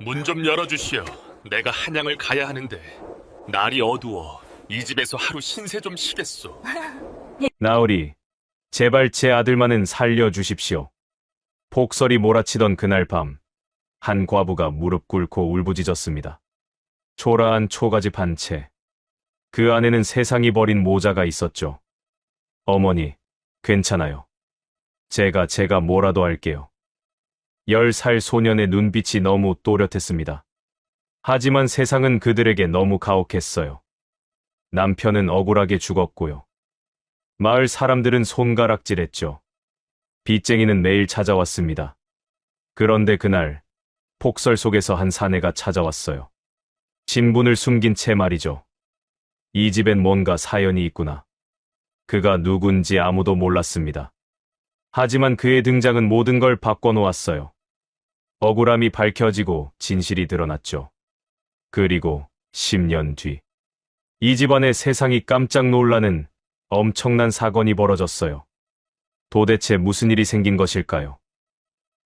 문 좀 열어주시오. 내가 한양을 가야 하는데 날이 어두워 이 집에서 하루 신세 좀 쉬겠소. 나으리, 제발 제 아들만은 살려주십시오. 폭설이 몰아치던 그날 밤, 한 과부가 무릎 꿇고 울부짖었습니다. 초라한 초가집 한 채, 그 안에는 세상이 버린 모자가 있었죠. 어머니, 괜찮아요. 제가 뭐라도 할게요. 10살 소년의 눈빛이 너무 또렷했습니다. 하지만 세상은 그들에게 너무 가혹했어요. 남편은 억울하게 죽었고요. 마을 사람들은 손가락질했죠. 빚쟁이는 매일 찾아왔습니다. 그런데 그날 폭설 속에서 한 사내가 찾아왔어요. 신분을 숨긴 채 말이죠. 이 집엔 뭔가 사연이 있구나. 그가 누군지 아무도 몰랐습니다. 하지만 그의 등장은 모든 걸 바꿔놓았어요. 억울함이 밝혀지고 진실이 드러났죠. 그리고 10년 뒤, 이 집안의 세상이 깜짝 놀라는 엄청난 사건이 벌어졌어요. 도대체 무슨 일이 생긴 것일까요?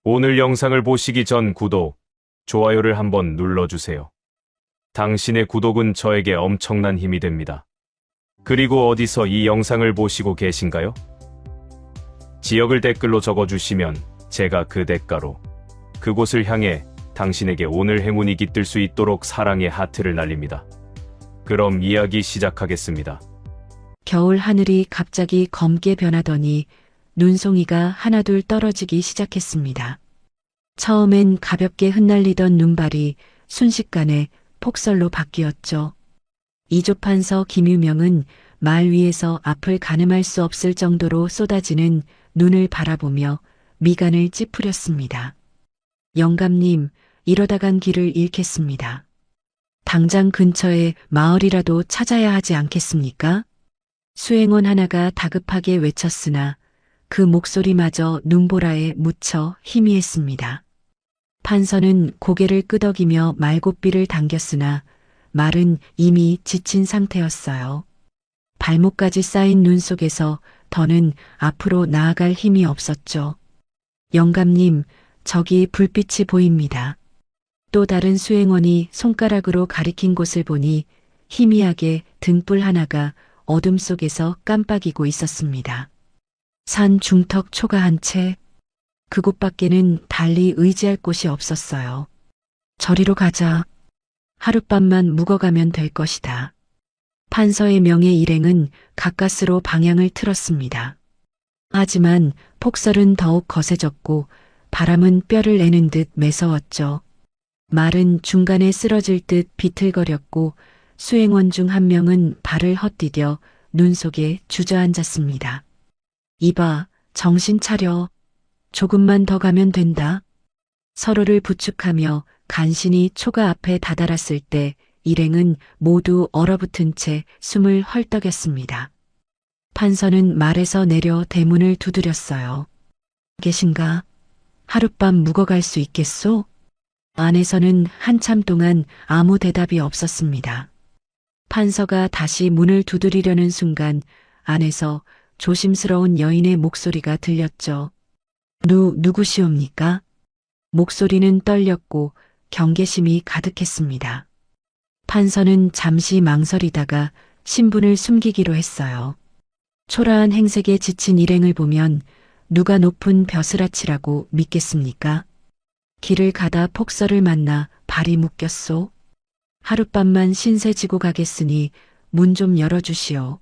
오늘 영상을 보시기 전 구독, 좋아요를 한번 눌러주세요. 당신의 구독은 저에게 엄청난 힘이 됩니다. 그리고 어디서 이 영상을 보시고 계신가요? 지역을 댓글로 적어주시면 제가 그 대가로 그곳을 향해 당신에게 오늘 행운이 깃들 수 있도록 사랑의 하트를 날립니다. 그럼 이야기 시작하겠습니다. 겨울 하늘이 갑자기 검게 변하더니 눈송이가 하나둘 떨어지기 시작했습니다. 처음엔 가볍게 흩날리던 눈발이 순식간에 폭설로 바뀌었죠. 이조판서 김유명은 말 위에서 앞을 가늠할 수 없을 정도로 쏟아지는 눈을 바라보며 미간을 찌푸렸습니다. 영감님, 이러다간 길을 잃겠습니다. 당장 근처에 마을이라도 찾아야 하지 않겠습니까? 수행원 하나가 다급하게 외쳤으나 그 목소리마저 눈보라에 묻혀 희미했습니다. 판서는 고개를 끄덕이며 말고삐를 당겼으나 말은 이미 지친 상태였어요. 발목까지 쌓인 눈 속에서 더는 앞으로 나아갈 힘이 없었죠. 영감님, 저기 불빛이 보입니다. 또 다른 수행원이 손가락으로 가리킨 곳을 보니 희미하게 등불 하나가 어둠 속에서 깜빡이고 있었습니다. 산 중턱 초가 한 채, 그곳밖에는 달리 의지할 곳이 없었어요. 저리로 가자. 하룻밤만 묵어가면 될 것이다. 판서의 명예 일행은 가까스로 방향을 틀었습니다. 하지만 폭설은 더욱 거세졌고 바람은 뼈를 내는 듯 매서웠죠. 말은 중간에 쓰러질 듯 비틀거렸고 수행원 중 한 명은 발을 헛디뎌 눈 속에 주저앉았습니다. 이봐, 정신 차려. 조금만 더 가면 된다. 서로를 부축하며 간신히 초가 앞에 다다랐을 때 일행은 모두 얼어붙은 채 숨을 헐떡였습니다. 판서는 말에서 내려 대문을 두드렸어요. 계신가? 하룻밤 묵어갈 수 있겠소? 안에서는 한참 동안 아무 대답이 없었습니다. 판서가 다시 문을 두드리려는 순간 안에서 조심스러운 여인의 목소리가 들렸죠. 누구시옵니까? 목소리는 떨렸고 경계심이 가득했습니다. 판서는 잠시 망설이다가 신분을 숨기기로 했어요. 초라한 행색에 지친 일행을 보면 누가 높은 벼슬아치라고 믿겠습니까? 길을 가다 폭설을 만나 발이 묶였소. 하룻밤만 신세 지고 가겠으니 문 좀 열어주시오.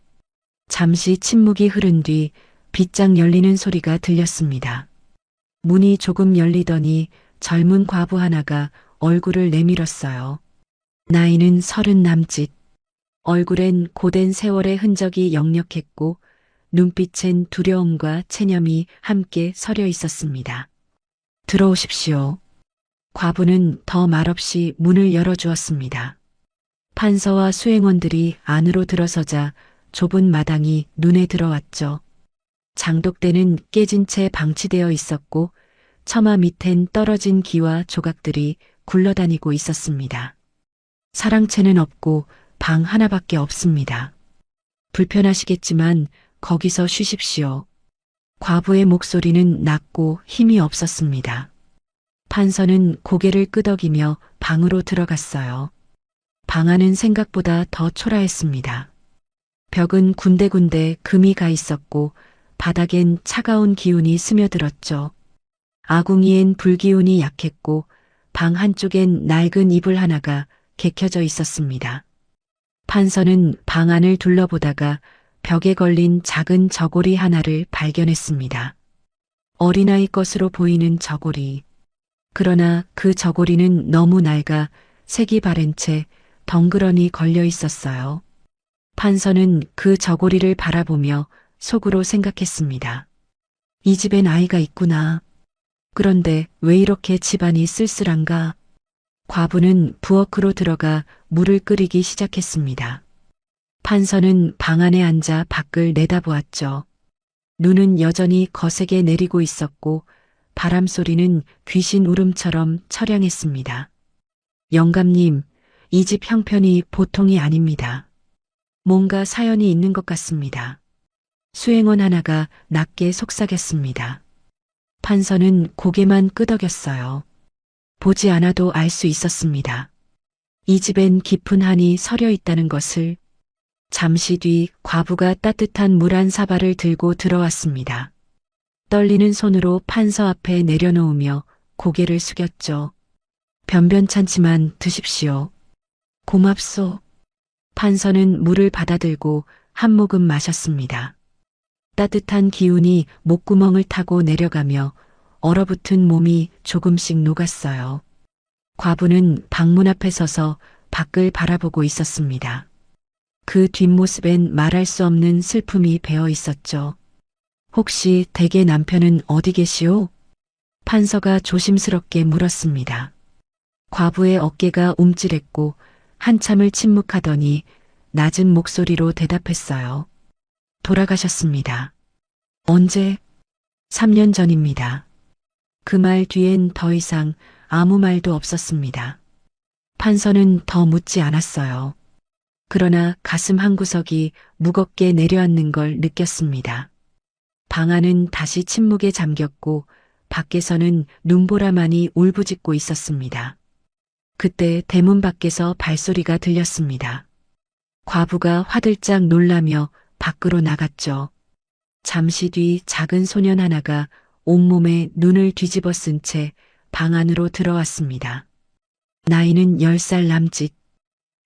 잠시 침묵이 흐른 뒤 빗장 열리는 소리가 들렸습니다. 문이 조금 열리더니 젊은 과부 하나가 얼굴을 내밀었어요. 나이는 30 남짓. 얼굴엔 고된 세월의 흔적이 역력했고 눈빛엔 두려움과 체념이 함께 서려 있었습니다. 들어오십시오. 과부는 더 말없이 문을 열어주었습니다. 판서와 수행원들이 안으로 들어서자 좁은 마당이 눈에 들어왔죠. 장독대는 깨진 채 방치되어 있었고 처마 밑엔 떨어진 기와 조각들이 굴러다니고 있었습니다. 사랑채는 없고 방 하나밖에 없습니다. 불편하시겠지만 거기서 쉬십시오. 과부의 목소리는 낮고 힘이 없었습니다. 판서는 고개를 끄덕이며 방으로 들어갔어요. 방 안은 생각보다 더 초라했습니다. 벽은 군데군데 금이 가 있었고 바닥엔 차가운 기운이 스며들었죠. 아궁이엔 불기운이 약했고 방 한쪽엔 낡은 이불 하나가 개켜져 있었습니다. 판서는 방 안을 둘러보다가 벽에 걸린 작은 저고리 하나를 발견했습니다. 어린아이 것으로 보이는 저고리. 그러나 그 저고리는 너무 낡아 색이 바랜 채 덩그러니 걸려 있었어요. 판서는 그 저고리를 바라보며 속으로 생각했습니다. 이 집엔 아이가 있구나. 그런데 왜 이렇게 집안이 쓸쓸한가? 과부는 부엌으로 들어가 물을 끓이기 시작했습니다. 판서는 방 안에 앉아 밖을 내다보았죠. 눈은 여전히 거세게 내리고 있었고 바람 소리는 귀신 울음처럼 처량했습니다. 영감님, 이 집 형편이 보통이 아닙니다. 뭔가 사연이 있는 것 같습니다. 수행원 하나가 낮게 속삭였습니다. 판서는 고개만 끄덕였어요. 보지 않아도 알 수 있었습니다. 이 집엔 깊은 한이 서려 있다는 것을. 잠시 뒤 과부가 따뜻한 물 한 사발을 들고 들어왔습니다. 떨리는 손으로 판서 앞에 내려놓으며 고개를 숙였죠. 변변찮지만 드십시오. 고맙소. 판서는 물을 받아들고 한 모금 마셨습니다. 따뜻한 기운이 목구멍을 타고 내려가며 얼어붙은 몸이 조금씩 녹았어요. 과부는 방문 앞에 서서 밖을 바라보고 있었습니다. 그 뒷모습엔 말할 수 없는 슬픔이 배어 있었죠. 혹시 댁의 남편은 어디 계시오? 판서가 조심스럽게 물었습니다. 과부의 어깨가 움찔했고 한참을 침묵하더니 낮은 목소리로 대답했어요. 돌아가셨습니다. 언제? 3년 전입니다. 그 말 뒤엔 더 이상 아무 말도 없었습니다. 판서는 더 묻지 않았어요. 그러나 가슴 한구석이 무겁게 내려앉는 걸 느꼈습니다. 방 안은 다시 침묵에 잠겼고 밖에서는 눈보라만이 울부짖고 있었습니다. 그때 대문 밖에서 발소리가 들렸습니다. 과부가 화들짝 놀라며 밖으로 나갔죠. 잠시 뒤 작은 소년 하나가 온몸에 눈을 뒤집어 쓴 채 방 안으로 들어왔습니다. 나이는 10살 남짓.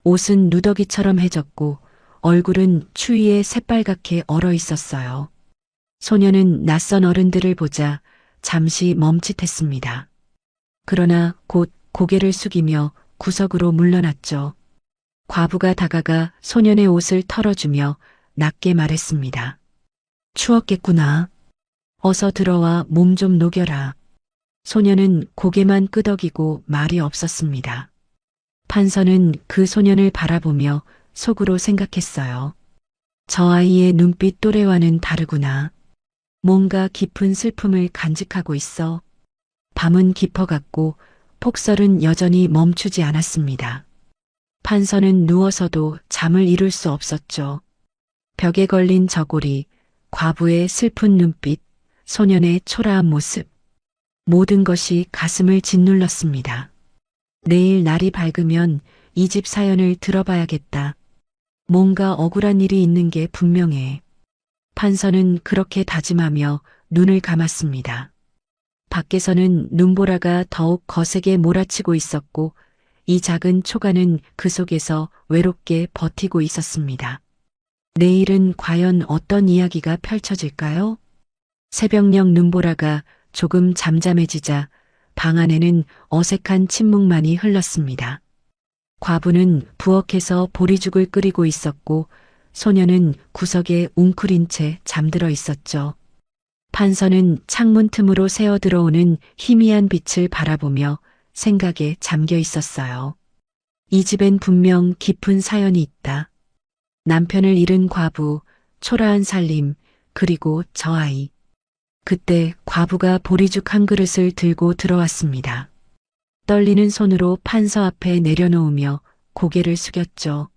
옷은 누더기처럼 해졌고 얼굴은 추위에 새빨갛게 얼어 있었어요. 소년은 낯선 어른들을 보자 잠시 멈칫했습니다. 그러나 곧 고개를 숙이며 구석으로 물러났죠. 과부가 다가가 소년의 옷을 털어주며 낮게 말했습니다. 추웠겠구나. 어서 들어와 몸 좀 녹여라. 소년은 고개만 끄덕이고 말이 없었습니다. 판서는 그 소년을 바라보며 속으로 생각했어요. 저 아이의 눈빛 또래와는 다르구나. 뭔가 깊은 슬픔을 간직하고 있어. 밤은 깊어갔고 폭설은 여전히 멈추지 않았습니다. 판서는 누워서도 잠을 이룰 수 없었죠. 벽에 걸린 저고리, 과부의 슬픈 눈빛, 소년의 초라한 모습. 모든 것이 가슴을 짓눌렀습니다. 내일 날이 밝으면 이 집 사연을 들어봐야겠다. 뭔가 억울한 일이 있는 게 분명해. 판서는 그렇게 다짐하며 눈을 감았습니다. 밖에서는 눈보라가 더욱 거세게 몰아치고 있었고 이 작은 초가는 그 속에서 외롭게 버티고 있었습니다. 내일은 과연 어떤 이야기가 펼쳐질까요? 새벽녘 눈보라가 조금 잠잠해지자 방 안에는 어색한 침묵만이 흘렀습니다. 과부는 부엌에서 보리죽을 끓이고 있었고 소녀는 구석에 웅크린 채 잠들어 있었죠. 판서는 창문 틈으로 새어 들어오는 희미한 빛을 바라보며 생각에 잠겨 있었어요. 이 집엔 분명 깊은 사연이 있다. 남편을 잃은 과부, 초라한 살림, 그리고 저 아이. 그때 과부가 보리죽 한 그릇을 들고 들어왔습니다. 떨리는 손으로 판서 앞에 내려놓으며 고개를 숙였죠.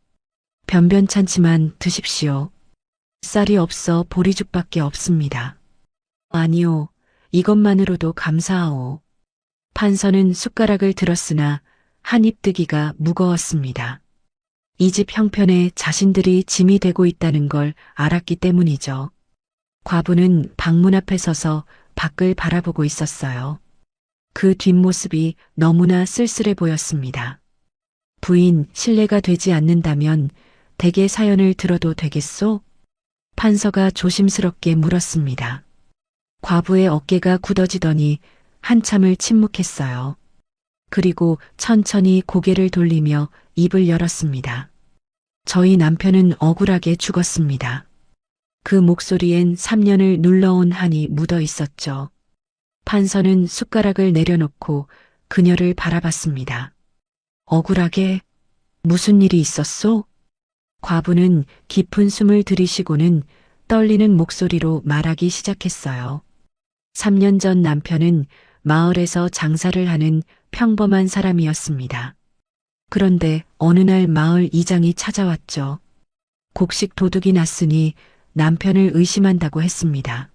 변변찮지만 드십시오. 쌀이 없어 보리죽밖에 없습니다. 아니요, 이것만으로도 감사하오. 판서는 숟가락을 들었으나 한 입 뜨기가 무거웠습니다. 이 집 형편에 자신들이 짐이 되고 있다는 걸 알았기 때문이죠. 과부는 방문 앞에 서서 밖을 바라보고 있었어요. 그 뒷모습이 너무나 쓸쓸해 보였습니다. 부인, 실례가 되지 않는다면 댁의 사연을 들어도 되겠소? 판서가 조심스럽게 물었습니다. 과부의 어깨가 굳어지더니 한참을 침묵했어요. 그리고 천천히 고개를 돌리며 입을 열었습니다. 저희 남편은 억울하게 죽었습니다. 그 목소리엔 3년을 눌러온 한이 묻어 있었죠. 판서는 숟가락을 내려놓고 그녀를 바라봤습니다. 억울하게? 무슨 일이 있었소? 과부는 깊은 숨을 들이쉬고는 떨리는 목소리로 말하기 시작했어요. 3년 전 남편은 마을에서 장사를 하는 평범한 사람이었습니다. 그런데 어느 날 마을 이장이 찾아왔죠. 곡식 도둑이 났으니 남편을 의심한다고 했습니다.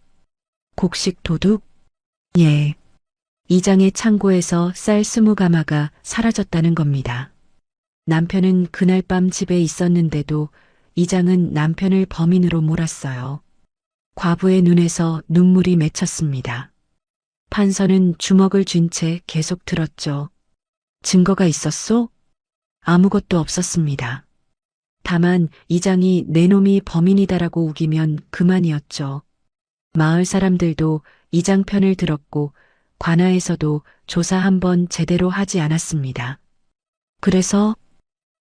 곡식 도둑? 예. 이장의 창고에서 쌀 20가마가 사라졌다는 겁니다. 남편은 그날 밤 집에 있었는데도 이장은 남편을 범인으로 몰았어요. 과부의 눈에서 눈물이 맺혔습니다. 판서는 주먹을 쥔 채 계속 들었죠. 증거가 있었소? 아무것도 없었습니다. 다만 이장이 내 놈이 범인이다라고 우기면 그만이었죠. 마을 사람들도 이장 편을 들었고 관아에서도 조사 한번 제대로 하지 않았습니다. 그래서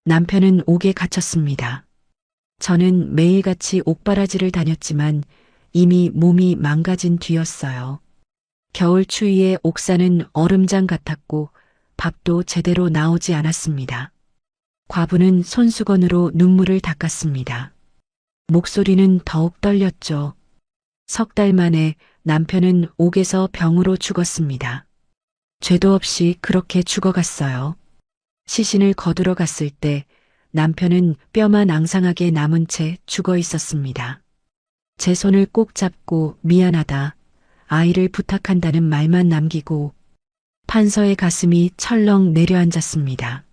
남편은 옥에 갇혔습니다. 저는 매일같이 옥바라지를 다녔지만 이미 몸이 망가진 뒤였어요. 겨울 추위에 옥사는 얼음장 같았고 밥도 제대로 나오지 않았습니다. 과부는 손수건으로 눈물을 닦았습니다. 목소리는 더욱 떨렸죠. 3달 만에 남편은 옥에서 병으로 죽었습니다. 죄도 없이 그렇게 죽어갔어요. 시신을 거두러 갔을 때 남편은 뼈만 앙상하게 남은 채 죽어 있었습니다. 제 손을 꼭 잡고 미안하다, 아이를 부탁한다는 말만 남기고 판서의 가슴이 철렁 내려앉았습니다.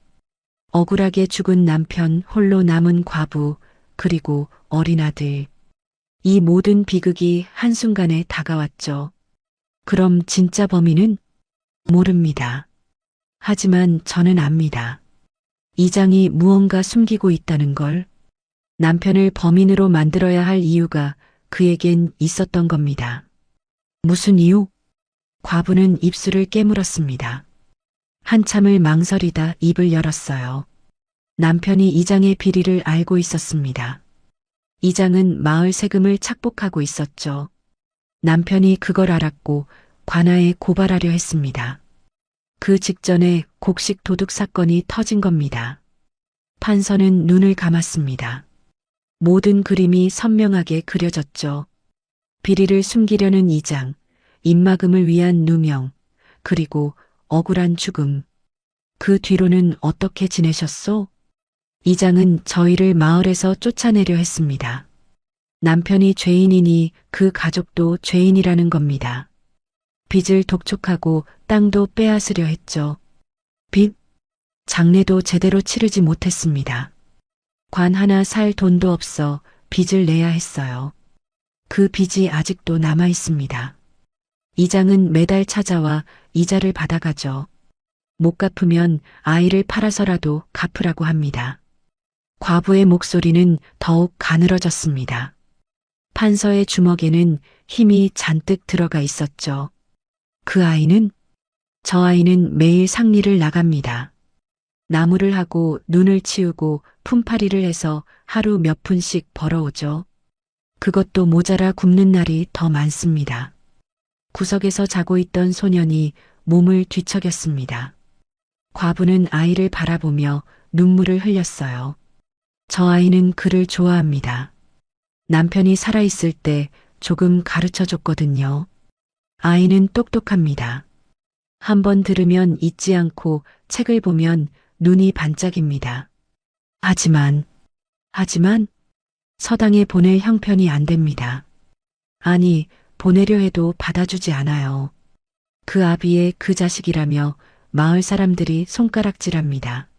억울하게 죽은 남편, 홀로 남은 과부, 그리고 어린 아들. 이 모든 비극이 한순간에 다가왔죠. 그럼 진짜 범인은? 모릅니다. 하지만 저는 압니다. 이장이 무언가 숨기고 있다는 걸. 남편을 범인으로 만들어야 할 이유가 그에겐 있었던 겁니다. 무슨 이유? 과부는 입술을 깨물었습니다. 한참을 망설이다 입을 열었어요. 남편이 이장의 비리를 알고 있었습니다. 이장은 마을 세금을 착복하고 있었죠. 남편이 그걸 알았고 관아에 고발하려 했습니다. 그 직전에 곡식 도둑 사건이 터진 겁니다. 판서는 눈을 감았습니다. 모든 그림이 선명하게 그려졌죠. 비리를 숨기려는 이장, 입막음을 위한 누명, 그리고 억울한 죽음. 그 뒤로는 어떻게 지내셨소? 이장은 저희를 마을에서 쫓아내려 했습니다. 남편이 죄인이니 그 가족도 죄인이라는 겁니다. 빚을 독촉하고 땅도 빼앗으려 했죠. 빚? 장례도 제대로 치르지 못했습니다. 관 하나 살 돈도 없어 빚을 내야 했어요. 그 빚이 아직도 남아 있습니다. 이장은 매달 찾아와 이자를 받아가죠. 못 갚으면 아이를 팔아서라도 갚으라고 합니다. 과부의 목소리는 더욱 가늘어졌습니다. 판서의 주먹에는 힘이 잔뜩 들어가 있었죠. 그 아이는? 저 아이는 매일 상리를 나갑니다. 나무를 하고 눈을 치우고 품팔이를 해서 하루 몇 푼씩 벌어오죠. 그것도 모자라 굶는 날이 더 많습니다. 구석에서 자고 있던 소년이 몸을 뒤척였습니다. 과부는 아이를 바라보며 눈물을 흘렸어요. 저 아이는 그를 좋아합니다. 남편이 살아있을 때 조금 가르쳐 줬거든요. 아이는 똑똑합니다. 한번 들으면 잊지 않고 책을 보면 눈이 반짝입니다. 하지만 서당에 보낼 형편이 안 됩니다. 아니, 보내려 해도 받아주지 않아요. 그 아비의 그 자식이라며 마을 사람들이 손가락질합니다.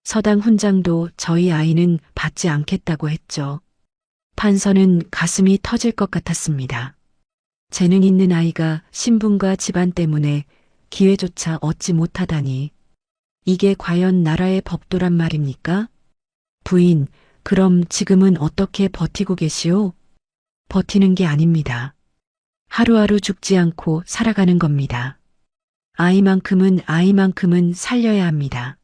서당 훈장도 저희 아이는 받지 않겠다고 했죠. 판서는 가슴이 터질 것 같았습니다. 재능 있는 아이가 신분과 집안 때문에 기회조차 얻지 못하다니. 이게 과연 나라의 법도란 말입니까? 부인, 그럼 지금은 어떻게 버티고 계시오? 버티는 게 아닙니다. 하루하루 죽지 않고 살아가는 겁니다. 아이만큼은 살려야 합니다.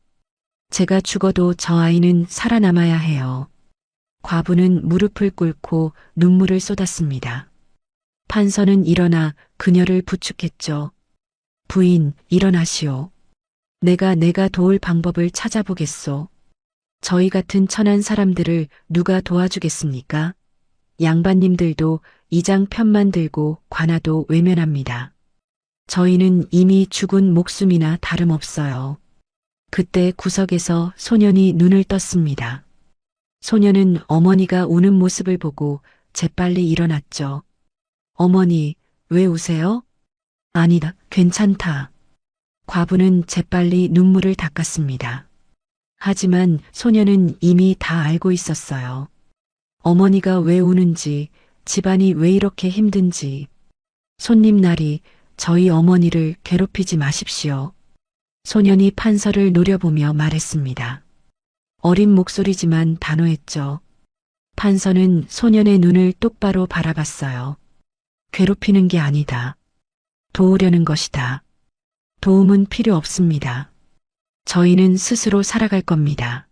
제가 죽어도 저 아이는 살아남아야 해요. 과부는 무릎을 꿇고 눈물을 쏟았습니다. 판서는 일어나 그녀를 부축했죠. 부인, 일어나시오. 내가 도울 방법을 찾아보겠소. 저희 같은 천한 사람들을 누가 도와주겠습니까? 양반님들도 이장 편만 들고 관아도 외면합니다. 저희는 이미 죽은 목숨이나 다름없어요. 그때 구석에서 소년이 눈을 떴습니다. 소년은 어머니가 우는 모습을 보고 재빨리 일어났죠. 어머니, 왜 우세요? 아니다, 괜찮다. 과부는 재빨리 눈물을 닦았습니다. 하지만 소년은 이미 다 알고 있었어요. 어머니가 왜 우는지, 집안이 왜 이렇게 힘든지. 손님날이 저희 어머니를 괴롭히지 마십시오. 소년이 판서를 노려보며 말했습니다. 어린 목소리지만 단호했죠. 판서는 소년의 눈을 똑바로 바라봤어요. 괴롭히는 게 아니다. 도우려는 것이다. 도움은 필요 없습니다. 저희는 스스로 살아갈 겁니다.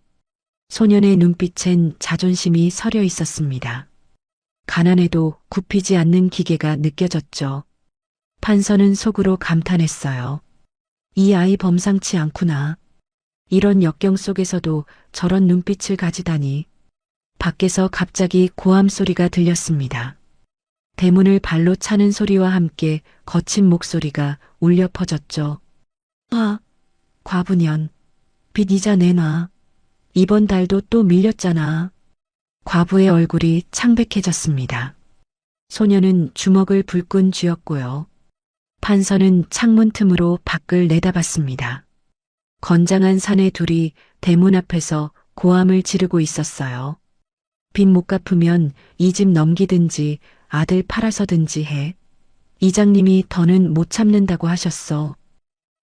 소년의 눈빛엔 자존심이 서려 있었습니다. 가난해도 굽히지 않는 기계가 느껴졌죠. 판서는 속으로 감탄했어요. 이 아이 범상치 않구나. 이런 역경 속에서도 저런 눈빛을 가지다니. 밖에서 갑자기 고함 소리가 들렸습니다. 대문을 발로 차는 소리와 함께 거친 목소리가 울려 퍼졌죠. 아, 과부년, 빚 이자 내놔. 이번 달도 또 밀렸잖아. 과부의 얼굴이 창백해졌습니다. 소녀는 주먹을 불끈 쥐었고요. 판서는 창문 틈으로 밖을 내다봤습니다. 건장한 사내 둘이 대문 앞에서 고함을 지르고 있었어요. 빚 못 갚으면 이 집 넘기든지 아들 팔아서든지 해. 이장님이 더는 못 참는다고 하셨어.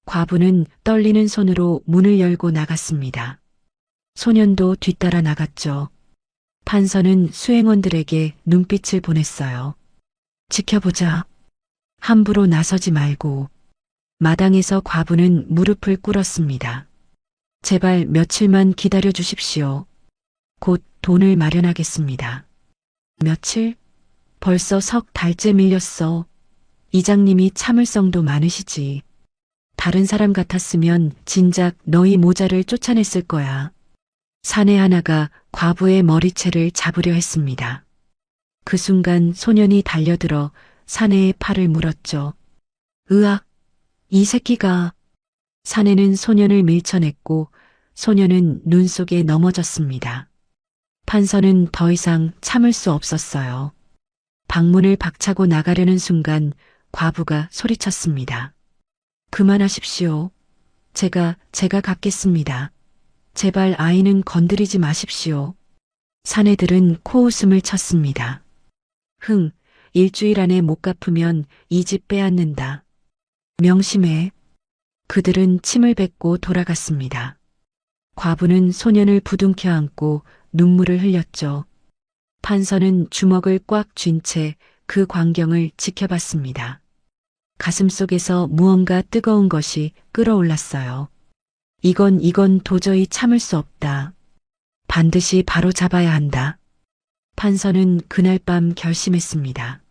과부는 떨리는 손으로 문을 열고 나갔습니다. 소년도 뒤따라 나갔죠. 판서는 수행원들에게 눈빛을 보냈어요. 지켜보자. 함부로 나서지 말고. 마당에서 과부는 무릎을 꿇었습니다. 제발 며칠만 기다려 주십시오. 곧 돈을 마련하겠습니다. 며칠? 벌써 석 달째 밀렸어. 이장님이 참을성도 많으시지. 다른 사람 같았으면 진작 너희 모자를 쫓아냈을 거야. 사내 하나가 과부의 머리채를 잡으려 했습니다. 그 순간 소년이 달려들어 사내의 팔을 물었죠. 으악! 이 새끼가! 사내는 소년을 밀쳐냈고 소년은 눈 속에 넘어졌습니다. 판서는 더 이상 참을 수 없었어요. 방문을 박차고 나가려는 순간 과부가 소리쳤습니다. 그만하십시오. 제가 갚겠습니다. 제발 아이는 건드리지 마십시오. 사내들은 코웃음을 쳤습니다. 일주일 안에 못 갚으면 이 집 빼앗는다. 명심해. 그들은 침을 뱉고 돌아갔습니다. 과부는 소년을 부둥켜 안고 눈물을 흘렸죠. 판서는 주먹을 꽉 쥔 채 그 광경을 지켜봤습니다. 가슴속에서 무언가 뜨거운 것이 끓어올랐어요. 이건 도저히 참을 수 없다. 반드시 바로 잡아야 한다. 판서는 그날 밤 결심했습니다.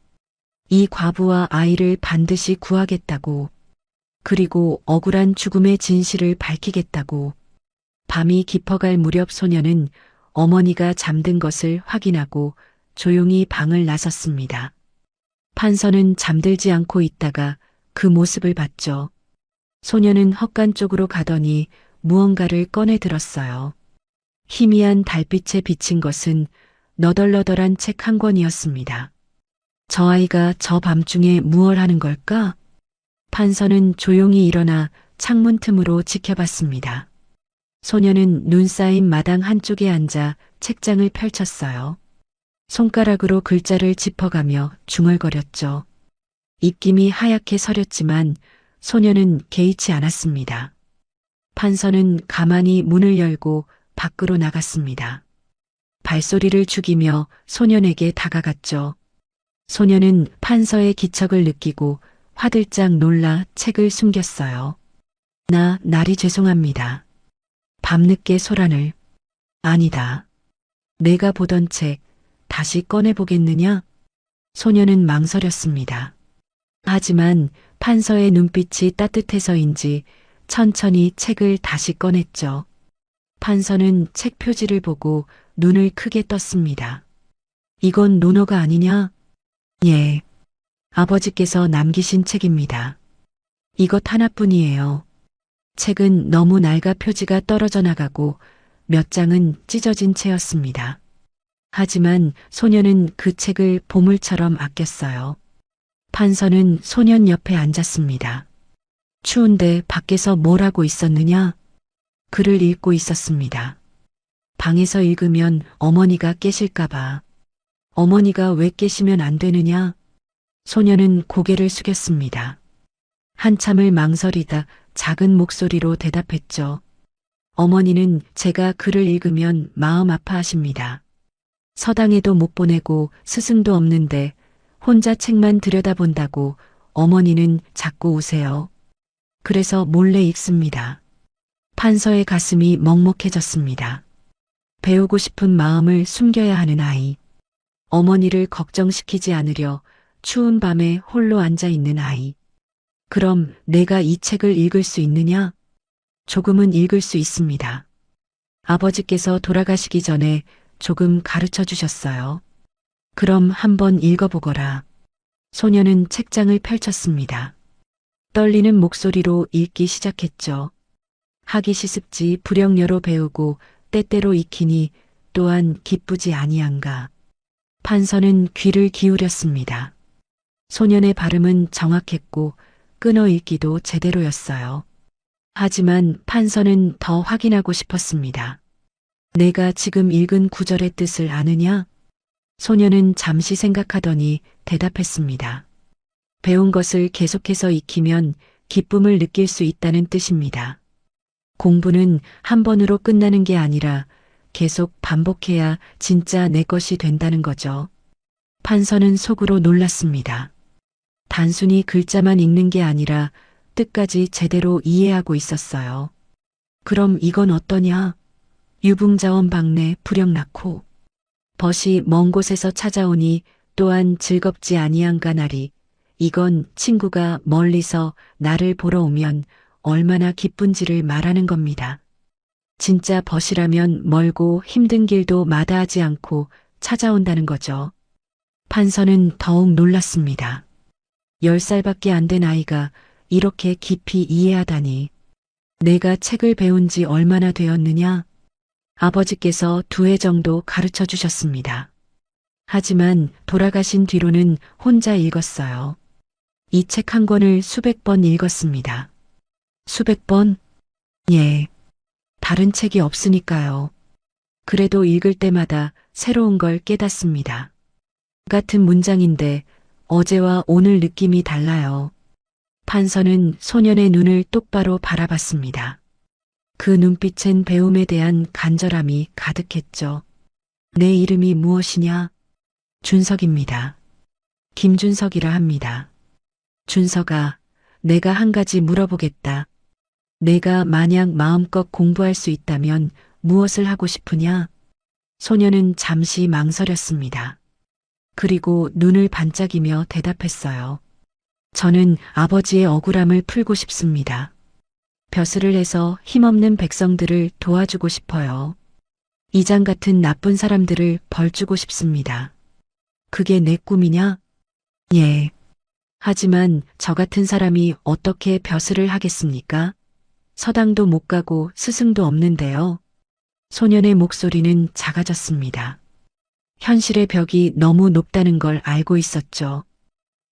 이 과부와 아이를 반드시 구하겠다고. 그리고 억울한 죽음의 진실을 밝히겠다고. 밤이 깊어갈 무렵 소녀는 어머니가 잠든 것을 확인하고 조용히 방을 나섰습니다. 판서는 잠들지 않고 있다가 그 모습을 봤죠. 소녀는 헛간 쪽으로 가더니 무언가를 꺼내 들었어요. 희미한 달빛에 비친 것은 너덜너덜한 책 한 권이었습니다. 저 아이가 저 밤중에 무얼 하는 걸까? 판서는 조용히 일어나 창문 틈으로 지켜봤습니다. 소녀는 눈 쌓인 마당 한쪽에 앉아 책장을 펼쳤어요. 손가락으로 글자를 짚어가며 중얼거렸죠. 입김이 하얗게 서렸지만 소녀는 개의치 않았습니다. 판서는 가만히 문을 열고 밖으로 나갔습니다. 발소리를 죽이며 소년에게 다가갔죠. 소녀는 판서의 기척을 느끼고 화들짝 놀라 책을 숨겼어요. 날이 죄송합니다. 밤늦게 소란을. 아니다. 내가 보던 책 다시 꺼내보겠느냐? 소녀는 망설였습니다. 하지만 판서의 눈빛이 따뜻해서인지 천천히 책을 다시 꺼냈죠. 판서는 책 표지를 보고 눈을 크게 떴습니다. 이건 논어가 아니냐? 예. 아버지께서 남기신 책입니다. 이것 하나뿐이에요. 책은 너무 낡아 표지가 떨어져 나가고 몇 장은 찢어진 채였습니다. 하지만 소녀는 그 책을 보물처럼 아꼈어요. 판서는 소년 옆에 앉았습니다. 추운데 밖에서 뭘 하고 있었느냐? 글을 읽고 있었습니다. 방에서 읽으면 어머니가 깨실까봐. 어머니가 왜 깨시면 안 되느냐? 소녀는 고개를 숙였습니다. 한참을 망설이다 작은 목소리로 대답했죠. 어머니는 제가 글을 읽으면 마음 아파하십니다. 서당에도 못 보내고 스승도 없는데 혼자 책만 들여다본다고 어머니는 자꾸 우세요. 그래서 몰래 읽습니다. 판서의 가슴이 먹먹해졌습니다. 배우고 싶은 마음을 숨겨야 하는 아이. 어머니를 걱정시키지 않으려 추운 밤에 홀로 앉아 있는 아이. 그럼 내가 이 책을 읽을 수 있느냐? 조금은 읽을 수 있습니다. 아버지께서 돌아가시기 전에 조금 가르쳐 주셨어요. 그럼 한번 읽어보거라. 소녀는 책장을 펼쳤습니다. 떨리는 목소리로 읽기 시작했죠. 하기 시습지 불영녀로 배우고 때때로 익히니 또한 기쁘지 아니한가. 판서는 귀를 기울였습니다. 소년의 발음은 정확했고 끊어 읽기도 제대로였어요. 하지만 판서는 더 확인하고 싶었습니다. 내가 지금 읽은 구절의 뜻을 아느냐? 소녀는 잠시 생각하더니 대답했습니다. 배운 것을 계속해서 익히면 기쁨을 느낄 수 있다는 뜻입니다. 공부는 한 번으로 끝나는 게 아니라 계속 반복해야 진짜 내 것이 된다는 거죠. 판서는 속으로 놀랐습니다. 단순히 글자만 읽는 게 아니라 뜻까지 제대로 이해하고 있었어요. 그럼 이건 어떠냐? 유붕자원 박내 불영 낳고 벗이 먼 곳에서 찾아오니 또한 즐겁지 아니한가 나리. 이건 친구가 멀리서 나를 보러 오면 얼마나 기쁜지를 말하는 겁니다. 진짜 벗이라면 멀고 힘든 길도 마다하지 않고 찾아온다는 거죠. 판서는 더욱 놀랐습니다. 10살밖에 안 된 아이가 이렇게 깊이 이해하다니. 내가 책을 배운 지 얼마나 되었느냐? 아버지께서 2해 정도 가르쳐 주셨습니다. 하지만 돌아가신 뒤로는 혼자 읽었어요. 이 책 한 권을 수백 번 읽었습니다. 수백 번? 예. 다른 책이 없으니까요. 그래도 읽을 때마다 새로운 걸 깨닫습니다. 같은 문장인데 어제와 오늘 느낌이 달라요. 판서는 소년의 눈을 똑바로 바라봤습니다. 그 눈빛엔 배움에 대한 간절함이 가득했죠. 내 이름이 무엇이냐? 준석입니다. 김준석이라 합니다. 준석아, 내가 한 가지 물어보겠다. 내가 만약 마음껏 공부할 수 있다면 무엇을 하고 싶으냐? 소녀는 잠시 망설였습니다. 그리고 눈을 반짝이며 대답했어요. 저는 아버지의 억울함을 풀고 싶습니다. 벼슬을 해서 힘없는 백성들을 도와주고 싶어요. 이장 같은 나쁜 사람들을 벌주고 싶습니다. 그게 내 꿈이냐? 예. 하지만 저 같은 사람이 어떻게 벼슬을 하겠습니까? 서당도 못 가고 스승도 없는데요. 소년의 목소리는 작아졌습니다. 현실의 벽이 너무 높다는 걸 알고 있었죠.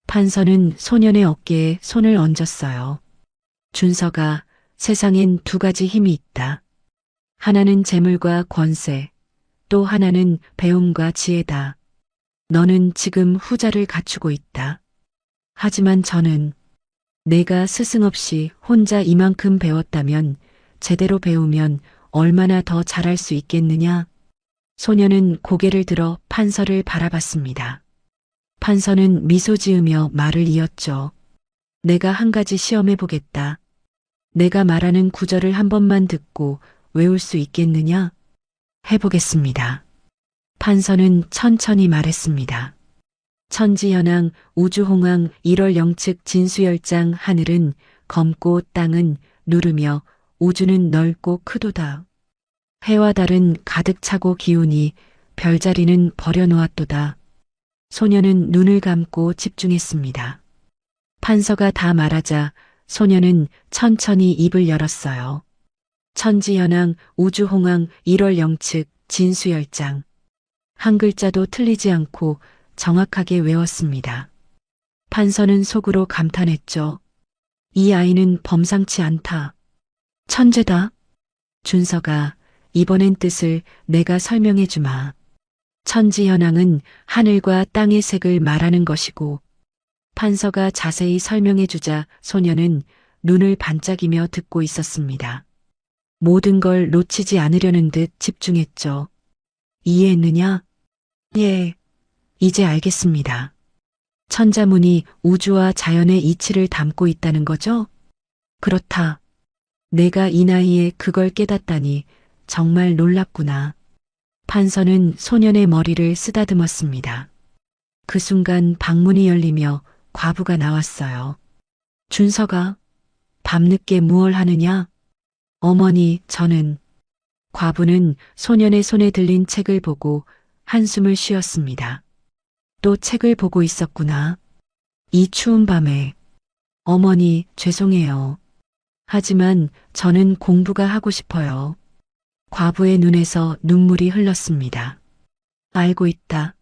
판서는 소년의 어깨에 손을 얹었어요. 준서가, 세상엔 두 가지 힘이 있다. 하나는 재물과 권세, 또 하나는 배움과 지혜다. 너는 지금 후자를 갖추고 있다. 하지만 저는 내가 스승 없이 혼자 이만큼 배웠다면, 제대로 배우면 얼마나 더 잘할 수 있겠느냐? 소녀는 고개를 들어 판서를 바라봤습니다. 판서는 미소 지으며 말을 이었죠. 내가 한 가지 시험해 보겠다. 내가 말하는 구절을 한 번만 듣고 외울 수 있겠느냐? 해보겠습니다. 판서는 천천히 말했습니다. 천지현황 우주홍황 1월 영측 진수열장. 하늘은 검고 땅은 누르며 우주는 넓고 크도다. 해와 달은 가득 차고 기우니 별자리는 버려놓았도다. 소녀는 눈을 감고 집중했습니다. 판서가 다 말하자 소녀는 천천히 입을 열었어요. 천지현황 우주홍황 1월 영측 진수열장. 한 글자도 틀리지 않고 정확하게 외웠습니다. 판서는 속으로 감탄했죠. 이 아이는 범상치 않다. 천재다. 준서가, 이번엔 뜻을 내가 설명해 주마. 천지현황은 하늘과 땅의 색을 말하는 것이고, 판서가 자세히 설명해 주자 소녀는 눈을 반짝이며 듣고 있었습니다. 모든 걸 놓치지 않으려는 듯 집중했죠. 이해했느냐? 예, 이제 알겠습니다. 천자문이 우주와 자연의 이치를 담고 있다는 거죠? 그렇다. 내가 이 나이에 그걸 깨닫다니 정말 놀랍구나. 판서는 소년의 머리를 쓰다듬었습니다. 그 순간 방문이 열리며 과부가 나왔어요. 준서가, 밤늦게 무얼 하느냐? 어머니, 저는. 과부는 소년의 손에 들린 책을 보고 한숨을 쉬었습니다. 또 책을 보고 있었구나. 이 추운 밤에. 어머니, 죄송해요. 하지만 저는 공부가 하고 싶어요. 과부의 눈에서 눈물이 흘렀습니다. 알고 있다.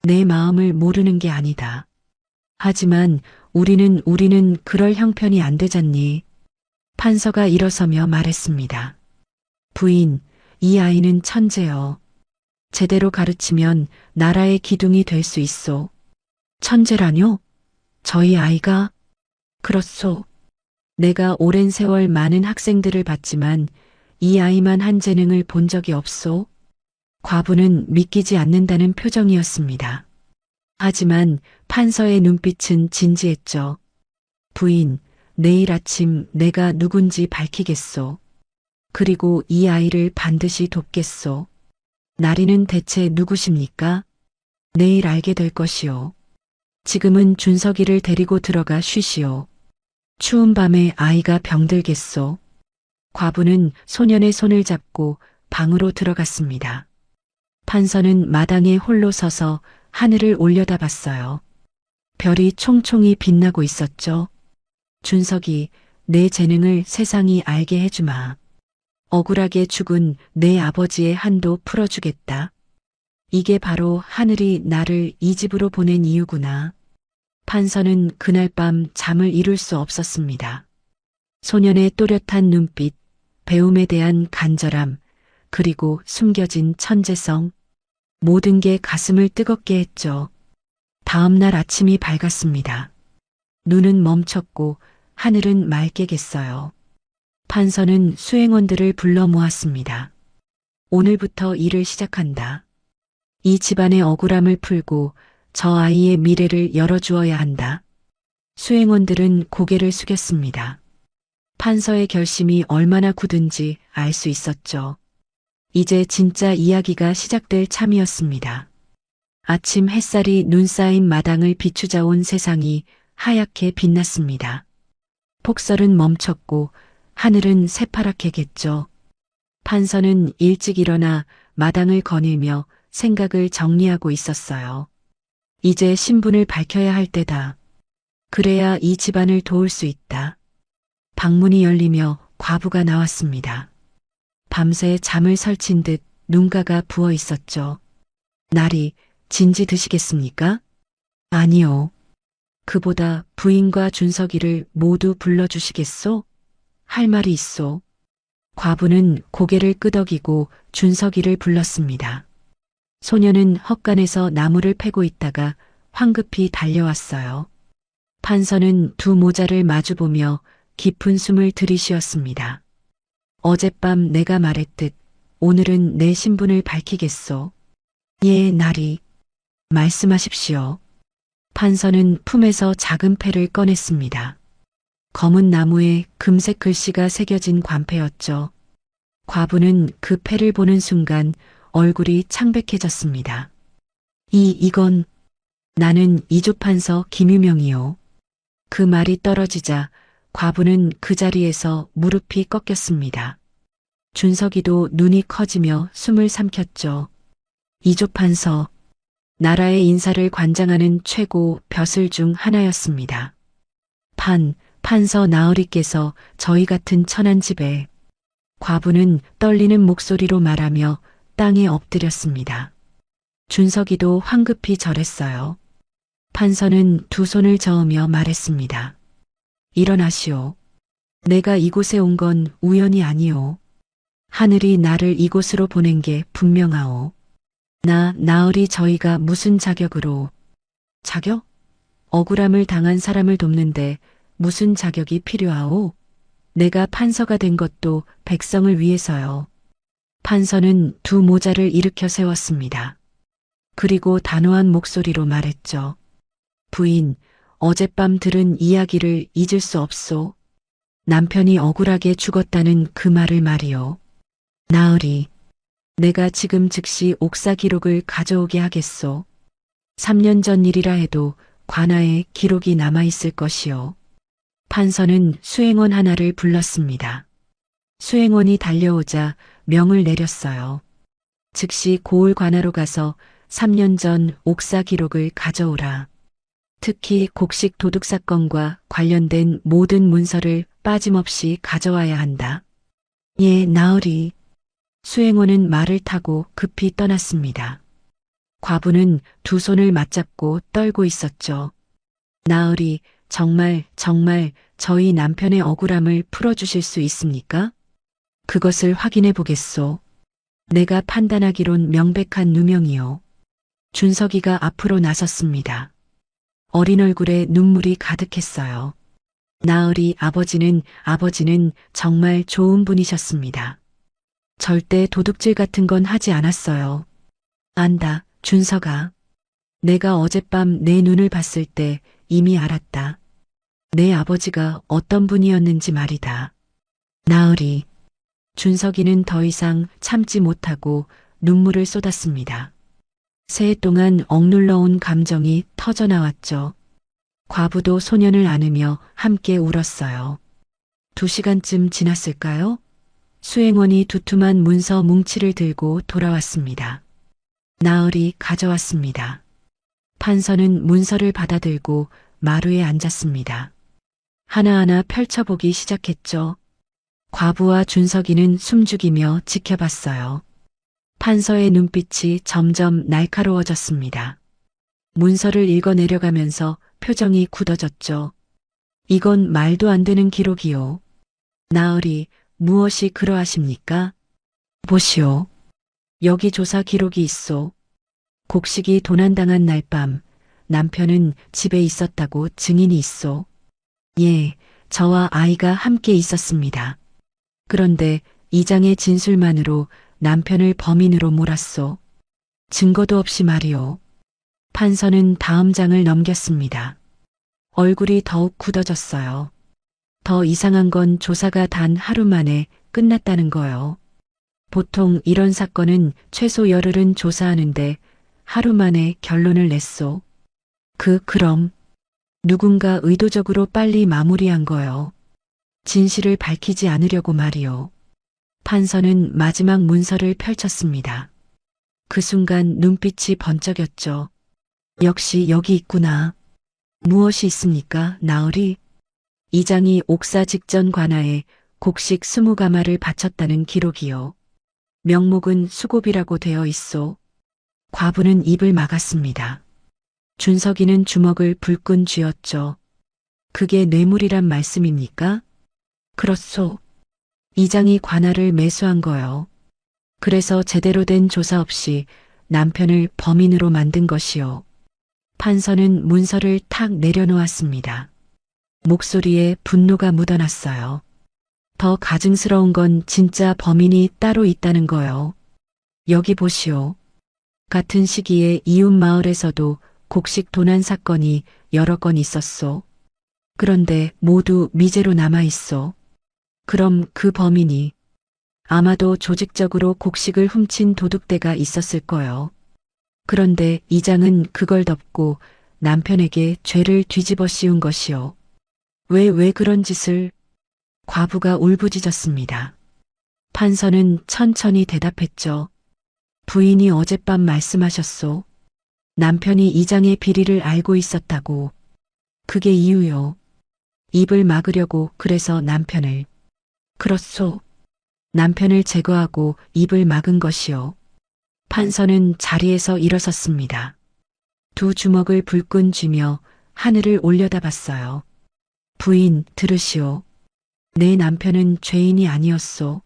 내 마음을 모르는 게 아니다. 하지만 우리는 그럴 형편이 안 되잖니. 판서가 일어서며 말했습니다. 부인, 이 아이는 천재여. 제대로 가르치면 나라의 기둥이 될 수 있소. 천재라뇨? 저희 아이가? 그렇소. 내가 오랜 세월 많은 학생들을 봤지만 이 아이만 한 재능을 본 적이 없소. 과부는 믿기지 않는다는 표정이었습니다. 하지만 판서의 눈빛은 진지했죠. 부인, 내일 아침 내가 누군지 밝히겠소. 그리고 이 아이를 반드시 돕겠소. 나리는 대체 누구십니까? 내일 알게 될 것이오. 지금은 준석이를 데리고 들어가 쉬시오. 추운 밤에 아이가 병들겠소. 과부는 소년의 손을 잡고 방으로 들어갔습니다. 판서는 마당에 홀로 서서 하늘을 올려다봤어요. 별이 총총히 빛나고 있었죠. 준석이, 내 재능을 세상이 알게 해주마. 억울하게 죽은 내 아버지의 한도 풀어주겠다. 이게 바로 하늘이 나를 이 집으로 보낸 이유구나. 판서는 그날 밤 잠을 이룰 수 없었습니다. 소년의 또렷한 눈빛, 배움에 대한 간절함, 그리고 숨겨진 천재성, 모든 게 가슴을 뜨겁게 했죠. 다음 날 아침이 밝았습니다. 눈은 멈췄고 하늘은 맑게 겠어요. 판서는 수행원들을 불러 모았습니다. 오늘부터 일을 시작한다. 이 집안의 억울함을 풀고 저 아이의 미래를 열어주어야 한다. 수행원들은 고개를 숙였습니다. 판서의 결심이 얼마나 굳은지 알 수 있었죠. 이제 진짜 이야기가 시작될 참이었습니다. 아침 햇살이 눈 쌓인 마당을 비추자 온 세상이 하얗게 빛났습니다. 폭설은 멈췄고 하늘은 새파랗게 겠죠. 판서는 일찍 일어나 마당을 거닐며 생각을 정리하고 있었어요. 이제 신분을 밝혀야 할 때다. 그래야 이 집안을 도울 수 있다. 방문이 열리며 과부가 나왔습니다. 밤새 잠을 설친 듯 눈가가 부어 있었죠. 나리, 진지 드시겠습니까? 아니요. 그보다 부인과 준석이를 모두 불러주시겠소? 할 말이 있소. 과부는 고개를 끄덕이고 준석이를 불렀습니다. 소녀는 헛간에서 나무를 패고 있다가 황급히 달려왔어요. 판서는 두 모자를 마주보며 깊은 숨을 들이쉬었습니다. 어젯밤 내가 말했듯 오늘은 내 신분을 밝히겠소. 예, 나리. 말씀하십시오. 판서는 품에서 작은 패를 꺼냈습니다. 검은 나무에 금색 글씨가 새겨진 관패였죠. 과부는 그 패를 보는 순간 얼굴이 창백해졌습니다. 이건 나는 이조판서 김유명이요. 그 말이 떨어지자 과부는 그 자리에서 무릎이 꺾였습니다. 준석이도 눈이 커지며 숨을 삼켰죠. 이조판서, 나라의 인사를 관장하는 최고 벼슬 중 하나였습니다. 판서 나으리께서 저희 같은 천한 집에. 과부는 떨리는 목소리로 말하며 땅에 엎드렸습니다. 준석이도 황급히 절했어요. 판서는 두 손을 저으며 말했습니다. 일어나시오. 내가 이곳에 온 건 우연이 아니오. 하늘이 나를 이곳으로 보낸 게 분명하오. 나으리 저희가 무슨 자격으로. 자격? 억울함을 당한 사람을 돕는데 무슨 자격이 필요하오? 내가 판서가 된 것도 백성을 위해서요. 판서는 두 모자를 일으켜 세웠습니다. 그리고 단호한 목소리로 말했죠. 부인, 어젯밤 들은 이야기를 잊을 수 없소. 남편이 억울하게 죽었다는 그 말을 말이요. 나으리, 내가 지금 즉시 옥사 기록을 가져오게 하겠소. 3년 전 일이라 해도 관아에 기록이 남아있을 것이요. 판서는 수행원 하나를 불렀습니다. 수행원이 달려오자 명을 내렸어요. 즉시 고을 관아로 가서 3년 전 옥사 기록을 가져오라. 특히 곡식 도둑 사건과 관련된 모든 문서를 빠짐없이 가져와야 한다. 예, 나으리. 수행원은 말을 타고 급히 떠났습니다. 과부는 두 손을 맞잡고 떨고 있었죠. 나으리, 정말 저희 남편의 억울함을 풀어주실 수 있습니까? 그것을 확인해 보겠소. 내가 판단하기론 명백한 누명이요. 준석이가 앞으로 나섰습니다. 어린 얼굴에 눈물이 가득했어요. 나으리 아버지는 정말 좋은 분이셨습니다. 절대 도둑질 같은 건 하지 않았어요. 안다, 준석아. 내가 어젯밤 내 눈을 봤을 때 이미 알았다. 내 아버지가 어떤 분이었는지 말이다. 나으리. 준석이는 더 이상 참지 못하고 눈물을 쏟았습니다. 새해 동안 억눌러온 감정이 터져나왔죠. 과부도 소년을 안으며 함께 울었어요. 2시간쯤 지났을까요? 수행원이 두툼한 문서 뭉치를 들고 돌아왔습니다. 나으리 가져왔습니다. 판서는 문서를 받아들고 마루에 앉았습니다. 하나하나 펼쳐보기 시작했죠. 과부와 준석이는 숨죽이며 지켜봤어요. 판서의 눈빛이 점점 날카로워졌습니다. 문서를 읽어내려가면서 표정이 굳어졌죠. 이건 말도 안 되는 기록이요. 나으리, 무엇이 그러하십니까? 보시오. 여기 조사 기록이 있소. 곡식이 도난당한 날 밤 남편은 집에 있었다고 증인이 있소. 예, 저와 아이가 함께 있었습니다. 그런데 이 장의 진술만으로 남편을 범인으로 몰았소. 증거도 없이 말이오. 판서는 다음 장을 넘겼습니다. 얼굴이 더욱 굳어졌어요. 더 이상한 건 조사가 단 하루 만에 끝났다는 거요. 보통 이런 사건은 최소 열흘은 조사하는데 하루 만에 결론을 냈소. 그럼 누군가 의도적으로 빨리 마무리한 거요. 진실을 밝히지 않으려고 말이요. 판서는 마지막 문서를 펼쳤습니다. 그 순간 눈빛이 번쩍였죠. 역시 여기 있구나. 무엇이 있습니까, 나으리? 이 장이 옥사 직전 관아에 곡식 20가마를 바쳤다는 기록이요. 명목은 수고비라고 되어 있소. 과부는 입을 막았습니다. 준석이는 주먹을 불끈 쥐었죠. 그게 뇌물이란 말씀입니까? 그렇소. 이장이 관할을 매수한 거요. 그래서 제대로 된 조사 없이 남편을 범인으로 만든 것이요. 판서는 문서를 탁 내려놓았습니다. 목소리에 분노가 묻어났어요. 더 가증스러운 건 진짜 범인이 따로 있다는 거요. 여기 보시오. 같은 시기에 이웃 마을에서도 곡식 도난 사건이 여러 건 있었소. 그런데 모두 미제로 남아 있어. 그럼 그 범인이 아마도 조직적으로 곡식을 훔친 도둑대가 있었을 거요. 그런데 이장은 그걸 덮고 남편에게 죄를 뒤집어 씌운 것이요. 왜 그런 짓을? 과부가 울부짖었습니다. 판서는 천천히 대답했죠. 부인이 어젯밤 말씀하셨소. 남편이 이장의 비리를 알고 있었다고. 그게 이유요. 입을 막으려고 그래서 남편을. 그렇소. 남편을 제거하고 입을 막은 것이요. 판서는 자리에서 일어섰습니다. 두 주먹을 불끈 쥐며 하늘을 올려다봤어요. 부인, 들으시오. 내 남편은 죄인이 아니었소.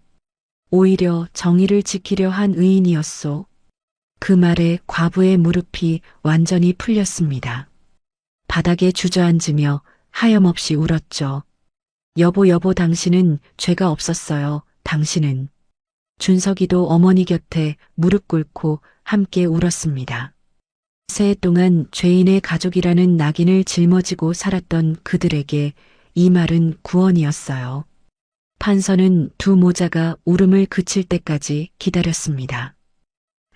오히려 정의를 지키려 한 의인이었소. 그 말에 과부의 무릎이 완전히 풀렸습니다. 바닥에 주저앉으며 하염없이 울었죠. 여보, 당신은 죄가 없었어요. 당신은. 준석이도 어머니 곁에 무릎 꿇고 함께 울었습니다. 새해 동안 죄인의 가족이라는 낙인을 짊어지고 살았던 그들에게 이 말은 구원이었어요. 판서는 두 모자가 울음을 그칠 때까지 기다렸습니다.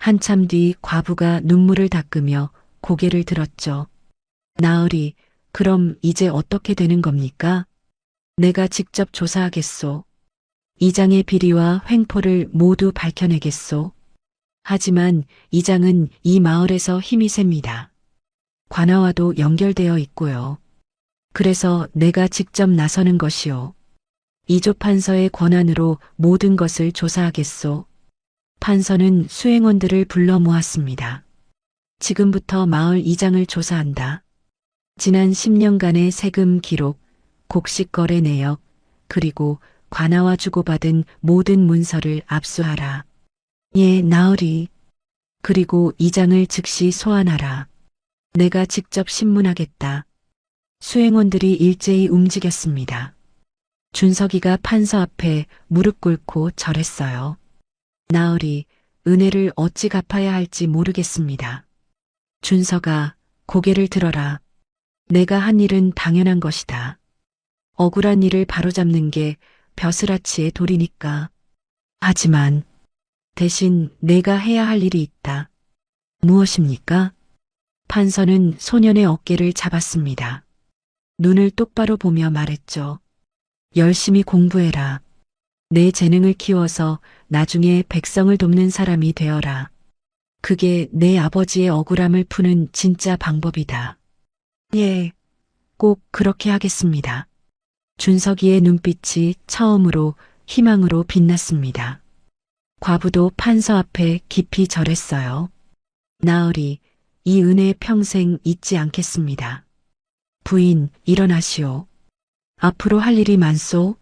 한참 뒤 과부가 눈물을 닦으며 고개를 들었죠. 나으리, 그럼 이제 어떻게 되는 겁니까? 내가 직접 조사하겠소. 이장의 비리와 횡포를 모두 밝혀내겠소. 하지만 이장은 이 마을에서 힘이 셉니다. 관아와도 연결되어 있고요. 그래서 내가 직접 나서는 것이요. 이조 판서의 권한으로 모든 것을 조사하겠소. 판서는 수행원들을 불러 모았습니다. 지금부터 마을 이장을 조사한다. 지난 10년간의 세금 기록, 곡식 거래 내역, 그리고 관아와 주고받은 모든 문서를 압수하라. 예, 나으리. 그리고 이장을 즉시 소환하라. 내가 직접 신문하겠다. 수행원들이 일제히 움직였습니다. 준석이가 판서 앞에 무릎 꿇고 절했어요. 나으리, 은혜를 어찌 갚아야 할지 모르겠습니다. 준석아, 고개를 들어라. 내가 한 일은 당연한 것이다. 억울한 일을 바로잡는 게 벼슬아치의 도리니까. 하지만 대신 내가 해야 할 일이 있다. 무엇입니까? 판서는 소년의 어깨를 잡았습니다. 눈을 똑바로 보며 말했죠. 열심히 공부해라. 내 재능을 키워서 나중에 백성을 돕는 사람이 되어라. 그게 내 아버지의 억울함을 푸는 진짜 방법이다. 예, 꼭 그렇게 하겠습니다. 준석이의 눈빛이 처음으로 희망으로 빛났습니다. 과부도 판서 앞에 깊이 절했어요. 나으리, 이 은혜 평생 잊지 않겠습니다. 부인, 일어나시오. 앞으로 할 일이 많소.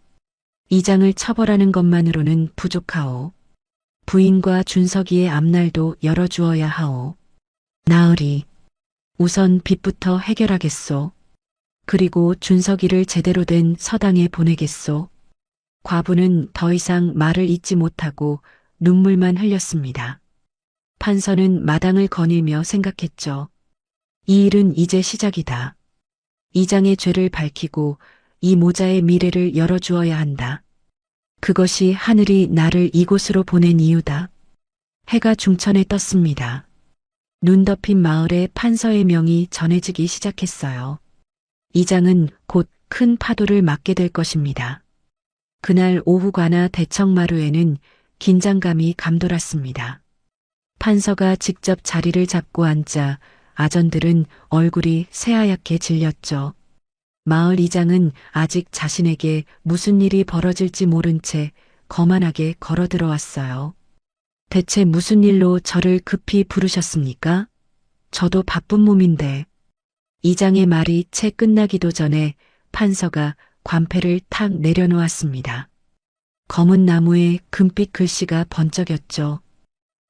이장을 처벌하는 것만으로는 부족하오. 부인과 준석이의 앞날도 열어주어야 하오. 나으리, 우선 빚부터 해결하겠소. 그리고 준석이를 제대로 된 서당에 보내겠소. 과부는 더 이상 말을 잇지 못하고 눈물만 흘렸습니다. 판서는 마당을 거닐며 생각했죠. 이 일은 이제 시작이다. 이장의 죄를 밝히고 이 모자의 미래를 열어주어야 한다. 그것이 하늘이 나를 이곳으로 보낸 이유다. 해가 중천에 떴습니다. 눈 덮인 마을에 판서의 명이 전해지기 시작했어요. 이장은 곧 큰 파도를 맞게 될 것입니다. 그날 오후 관아 대청마루에는 긴장감이 감돌았습니다. 판서가 직접 자리를 잡고 앉자 아전들은 얼굴이 새하얗게 질렸죠. 마을 이장은 아직 자신에게 무슨 일이 벌어질지 모른 채 거만하게 걸어 들어왔어요. 대체 무슨 일로 저를 급히 부르셨습니까? 저도 바쁜 몸인데. 이장의 말이 채 끝나기도 전에 판서가 관패를 탁 내려놓았습니다. 검은 나무에 금빛 글씨가 번쩍였죠.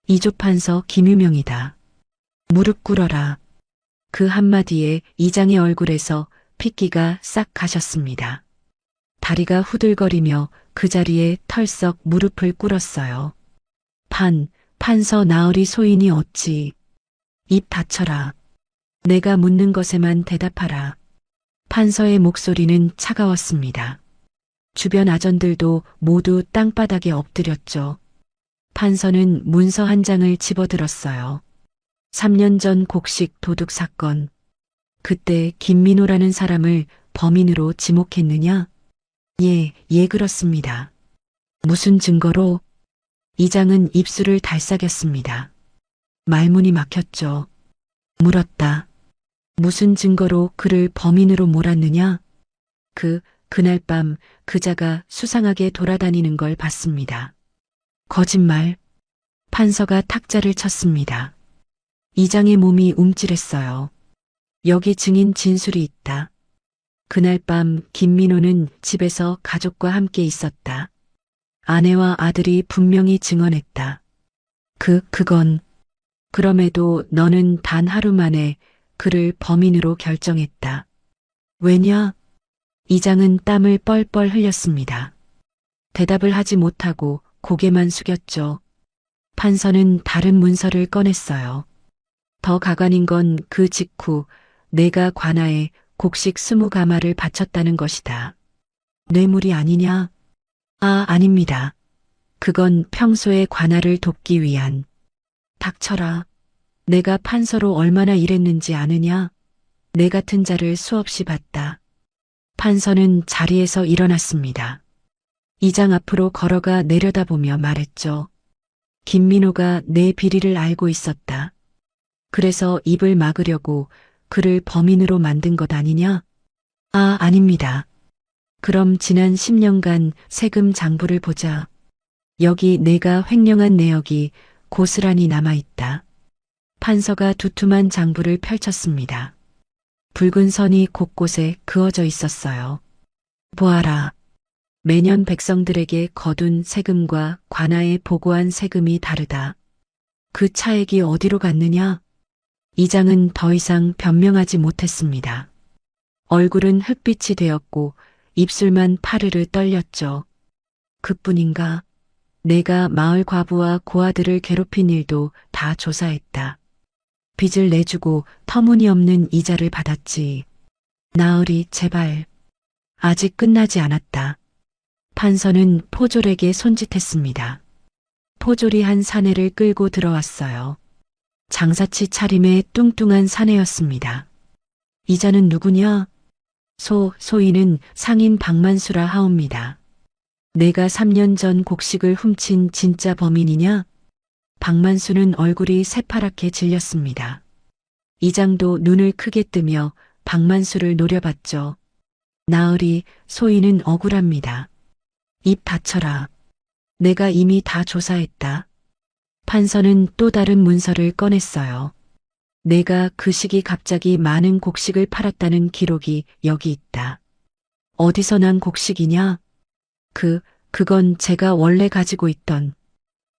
이조판서 김유명이다. 무릎 꿇어라. 그 한마디에 이장의 얼굴에서 핏기가 싹 가셨습니다. 다리가 후들거리며 그 자리에 털썩 무릎을 꿇었어요. 판서 나으리 소인이 어찌. 입 닫혀라. 내가 묻는 것에만 대답하라. 판서의 목소리는 차가웠습니다. 주변 아전들도 모두 땅바닥에 엎드렸죠. 판서는 문서 한 장을 집어들었어요. 3년 전 곡식 도둑 사건. 그때 김민호라는 사람을 범인으로 지목했느냐? 예, 그렇습니다. 무슨 증거로? 이장은 입술을 달싹였습니다. 말문이 막혔죠. 물었다. 무슨 증거로 그를 범인으로 몰았느냐? 그날 밤 그자가 수상하게 돌아다니는 걸 봤습니다. 거짓말. 판서가 탁자를 쳤습니다. 이장의 몸이 움찔했어요. 여기 증인 진술이 있다. 그날 밤 김민호는 집에서 가족과 함께 있었다. 아내와 아들이 분명히 증언했다. 그건. 그럼에도 너는 단 하루 만에 그를 범인으로 결정했다. 왜냐? 이장은 땀을 뻘뻘 흘렸습니다. 대답을 하지 못하고 고개만 숙였죠. 판서는 다른 문서를 꺼냈어요. 더 가관인 건 그 직후 내가 관아에 곡식 20가마를 바쳤다는 것이다. 뇌물이 아니냐? 아닙니다. 그건 평소에 관아를 돕기 위한. 닥쳐라. 내가 판서로 얼마나 일했는지 아느냐? 내 같은 자를 수없이 봤다. 판서는 자리에서 일어났습니다. 이장 앞으로 걸어가 내려다보며 말했죠. 김민호가 내 비리를 알고 있었다. 그래서 입을 막으려고 그를 범인으로 만든 것 아니냐? 아닙니다. 그럼 지난 10년간 세금 장부를 보자. 여기 내가 횡령한 내역이 고스란히 남아있다. 판서가 두툼한 장부를 펼쳤습니다. 붉은 선이 곳곳에 그어져 있었어요. 보아라. 매년 백성들에게 거둔 세금과 관아에 보고한 세금이 다르다. 그 차액이 어디로 갔느냐? 이장은 더 이상 변명하지 못했습니다. 얼굴은 흑빛이 되었고 입술만 파르르 떨렸죠. 그뿐인가? 내가 마을 과부와 고아들을 괴롭힌 일도 다 조사했다. 빚을 내주고 터무니없는 이자를 받았지. 나으리, 제발. 아직 끝나지 않았다. 판서는 포졸에게 손짓했습니다. 포졸이 한 사내를 끌고 들어왔어요. 장사치 차림의 뚱뚱한 사내였습니다. 이자는 누구냐? 소인은 상인 박만수라 하옵니다. 내가 3년 전 곡식을 훔친 진짜 범인이냐? 박만수는 얼굴이 새파랗게 질렸습니다. 이장도 눈을 크게 뜨며 박만수를 노려봤죠. 나으리, 소인은 억울합니다. 입 닫혀라. 내가 이미 다 조사했다. 판서는 또 다른 문서를 꺼냈어요. 내가 그 시기 갑자기 많은 곡식을 팔았다는 기록이 여기 있다. 어디서 난 곡식이냐? 그건 제가 원래 가지고 있던.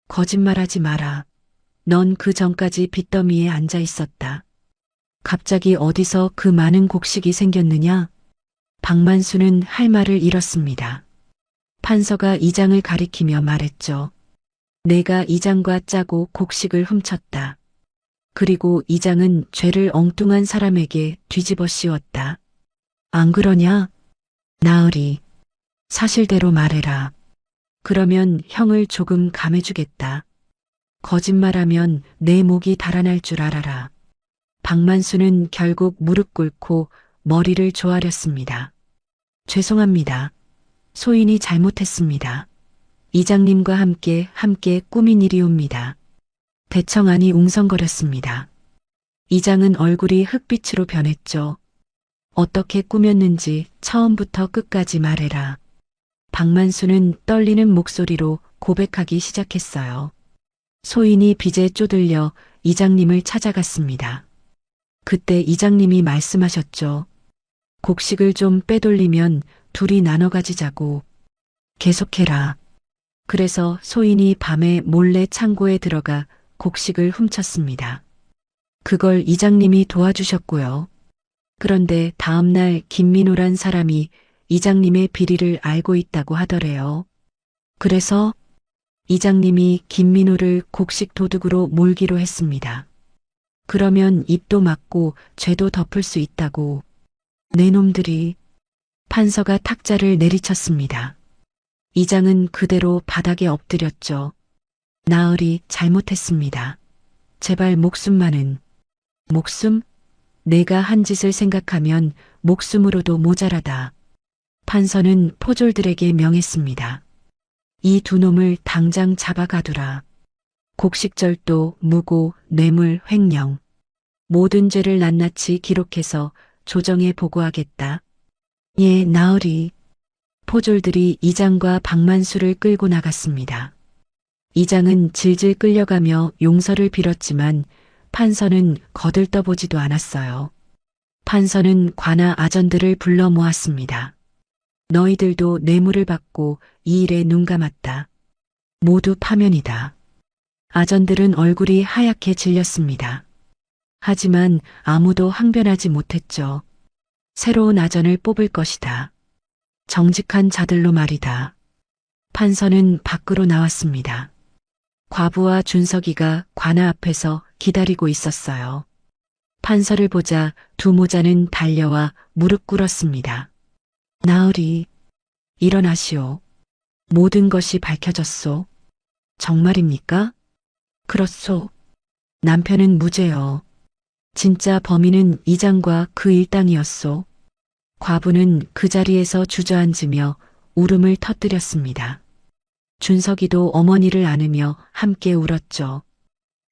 거짓말하지 마라. 넌 그 전까지 빚더미에 앉아 있었다. 갑자기 어디서 그 많은 곡식이 생겼느냐? 박만수는 할 말을 잃었습니다. 판서가 이장을 가리키며 말했죠. 내가 이장과 짜고 곡식을 훔쳤다. 그리고 이장은 죄를 엉뚱한 사람에게 뒤집어 씌웠다. 안 그러냐? 나으리. 사실대로 말해라. 그러면 형을 조금 감해주겠다. 거짓말하면 내 목이 달아날 줄 알아라. 박만수는 결국 무릎 꿇고 머리를 조아렸습니다. 죄송합니다. 소인이 잘못했습니다. 이장님과 함께 꾸민 일이옵니다. 대청안이 웅성거렸습니다. 이장은 얼굴이 흑빛으로 변했죠. 어떻게 꾸몄는지 처음부터 끝까지 말해라. 박만수는 떨리는 목소리로 고백하기 시작했어요. 소인이 빚에 쪼들려 이장님을 찾아갔습니다. 그때 이장님이 말씀하셨죠. 곡식을 좀 빼돌리면 둘이 나눠 가지자고. 계속해라. 그래서 소인이 밤에 몰래 창고에 들어가 곡식을 훔쳤습니다. 그걸 이장님이 도와주셨고요. 그런데 다음날 김민호란 사람이 이장님의 비리를 알고 있다고 하더래요. 그래서 이장님이 김민호를 곡식 도둑으로 몰기로 했습니다. 그러면 입도 막고 죄도 덮을 수 있다고. 내 놈들이. 판서가 탁자를 내리쳤습니다. 이장은 그대로 바닥에 엎드렸죠. 나으리 잘못했습니다. 제발 목숨만은. 목숨? 내가 한 짓을 생각하면 목숨으로도 모자라다. 판서는 포졸들에게 명했습니다. 이 두 놈을 당장 잡아가두라. 곡식절도, 무고, 뇌물, 횡령. 모든 죄를 낱낱이 기록해서 조정에 보고하겠다. 예, 나으리. 포졸들이 이장과 박만수를 끌고 나갔습니다. 이장은 질질 끌려가며 용서를 빌었지만 판서는 거들떠보지도 않았어요. 판서는 관아 아전들을 불러 모았습니다. 너희들도 뇌물을 받고 이 일에 눈 감았다. 모두 파면이다. 아전들은 얼굴이 하얗게 질렸습니다. 하지만 아무도 항변하지 못했죠. 새로운 아전을 뽑을 것이다. 정직한 자들로 말이다. 판서는 밖으로 나왔습니다. 과부와 준석이가 관아 앞에서 기다리고 있었어요. 판서를 보자 두 모자는 달려와 무릎 꿇었습니다. 나으리, 일어나시오. 모든 것이 밝혀졌소. 정말입니까? 그렇소. 남편은 무죄요. 진짜 범인은 이장과 그 일당이었소. 과부는 그 자리에서 주저앉으며 울음을 터뜨렸습니다. 준석이도 어머니를 안으며 함께 울었죠.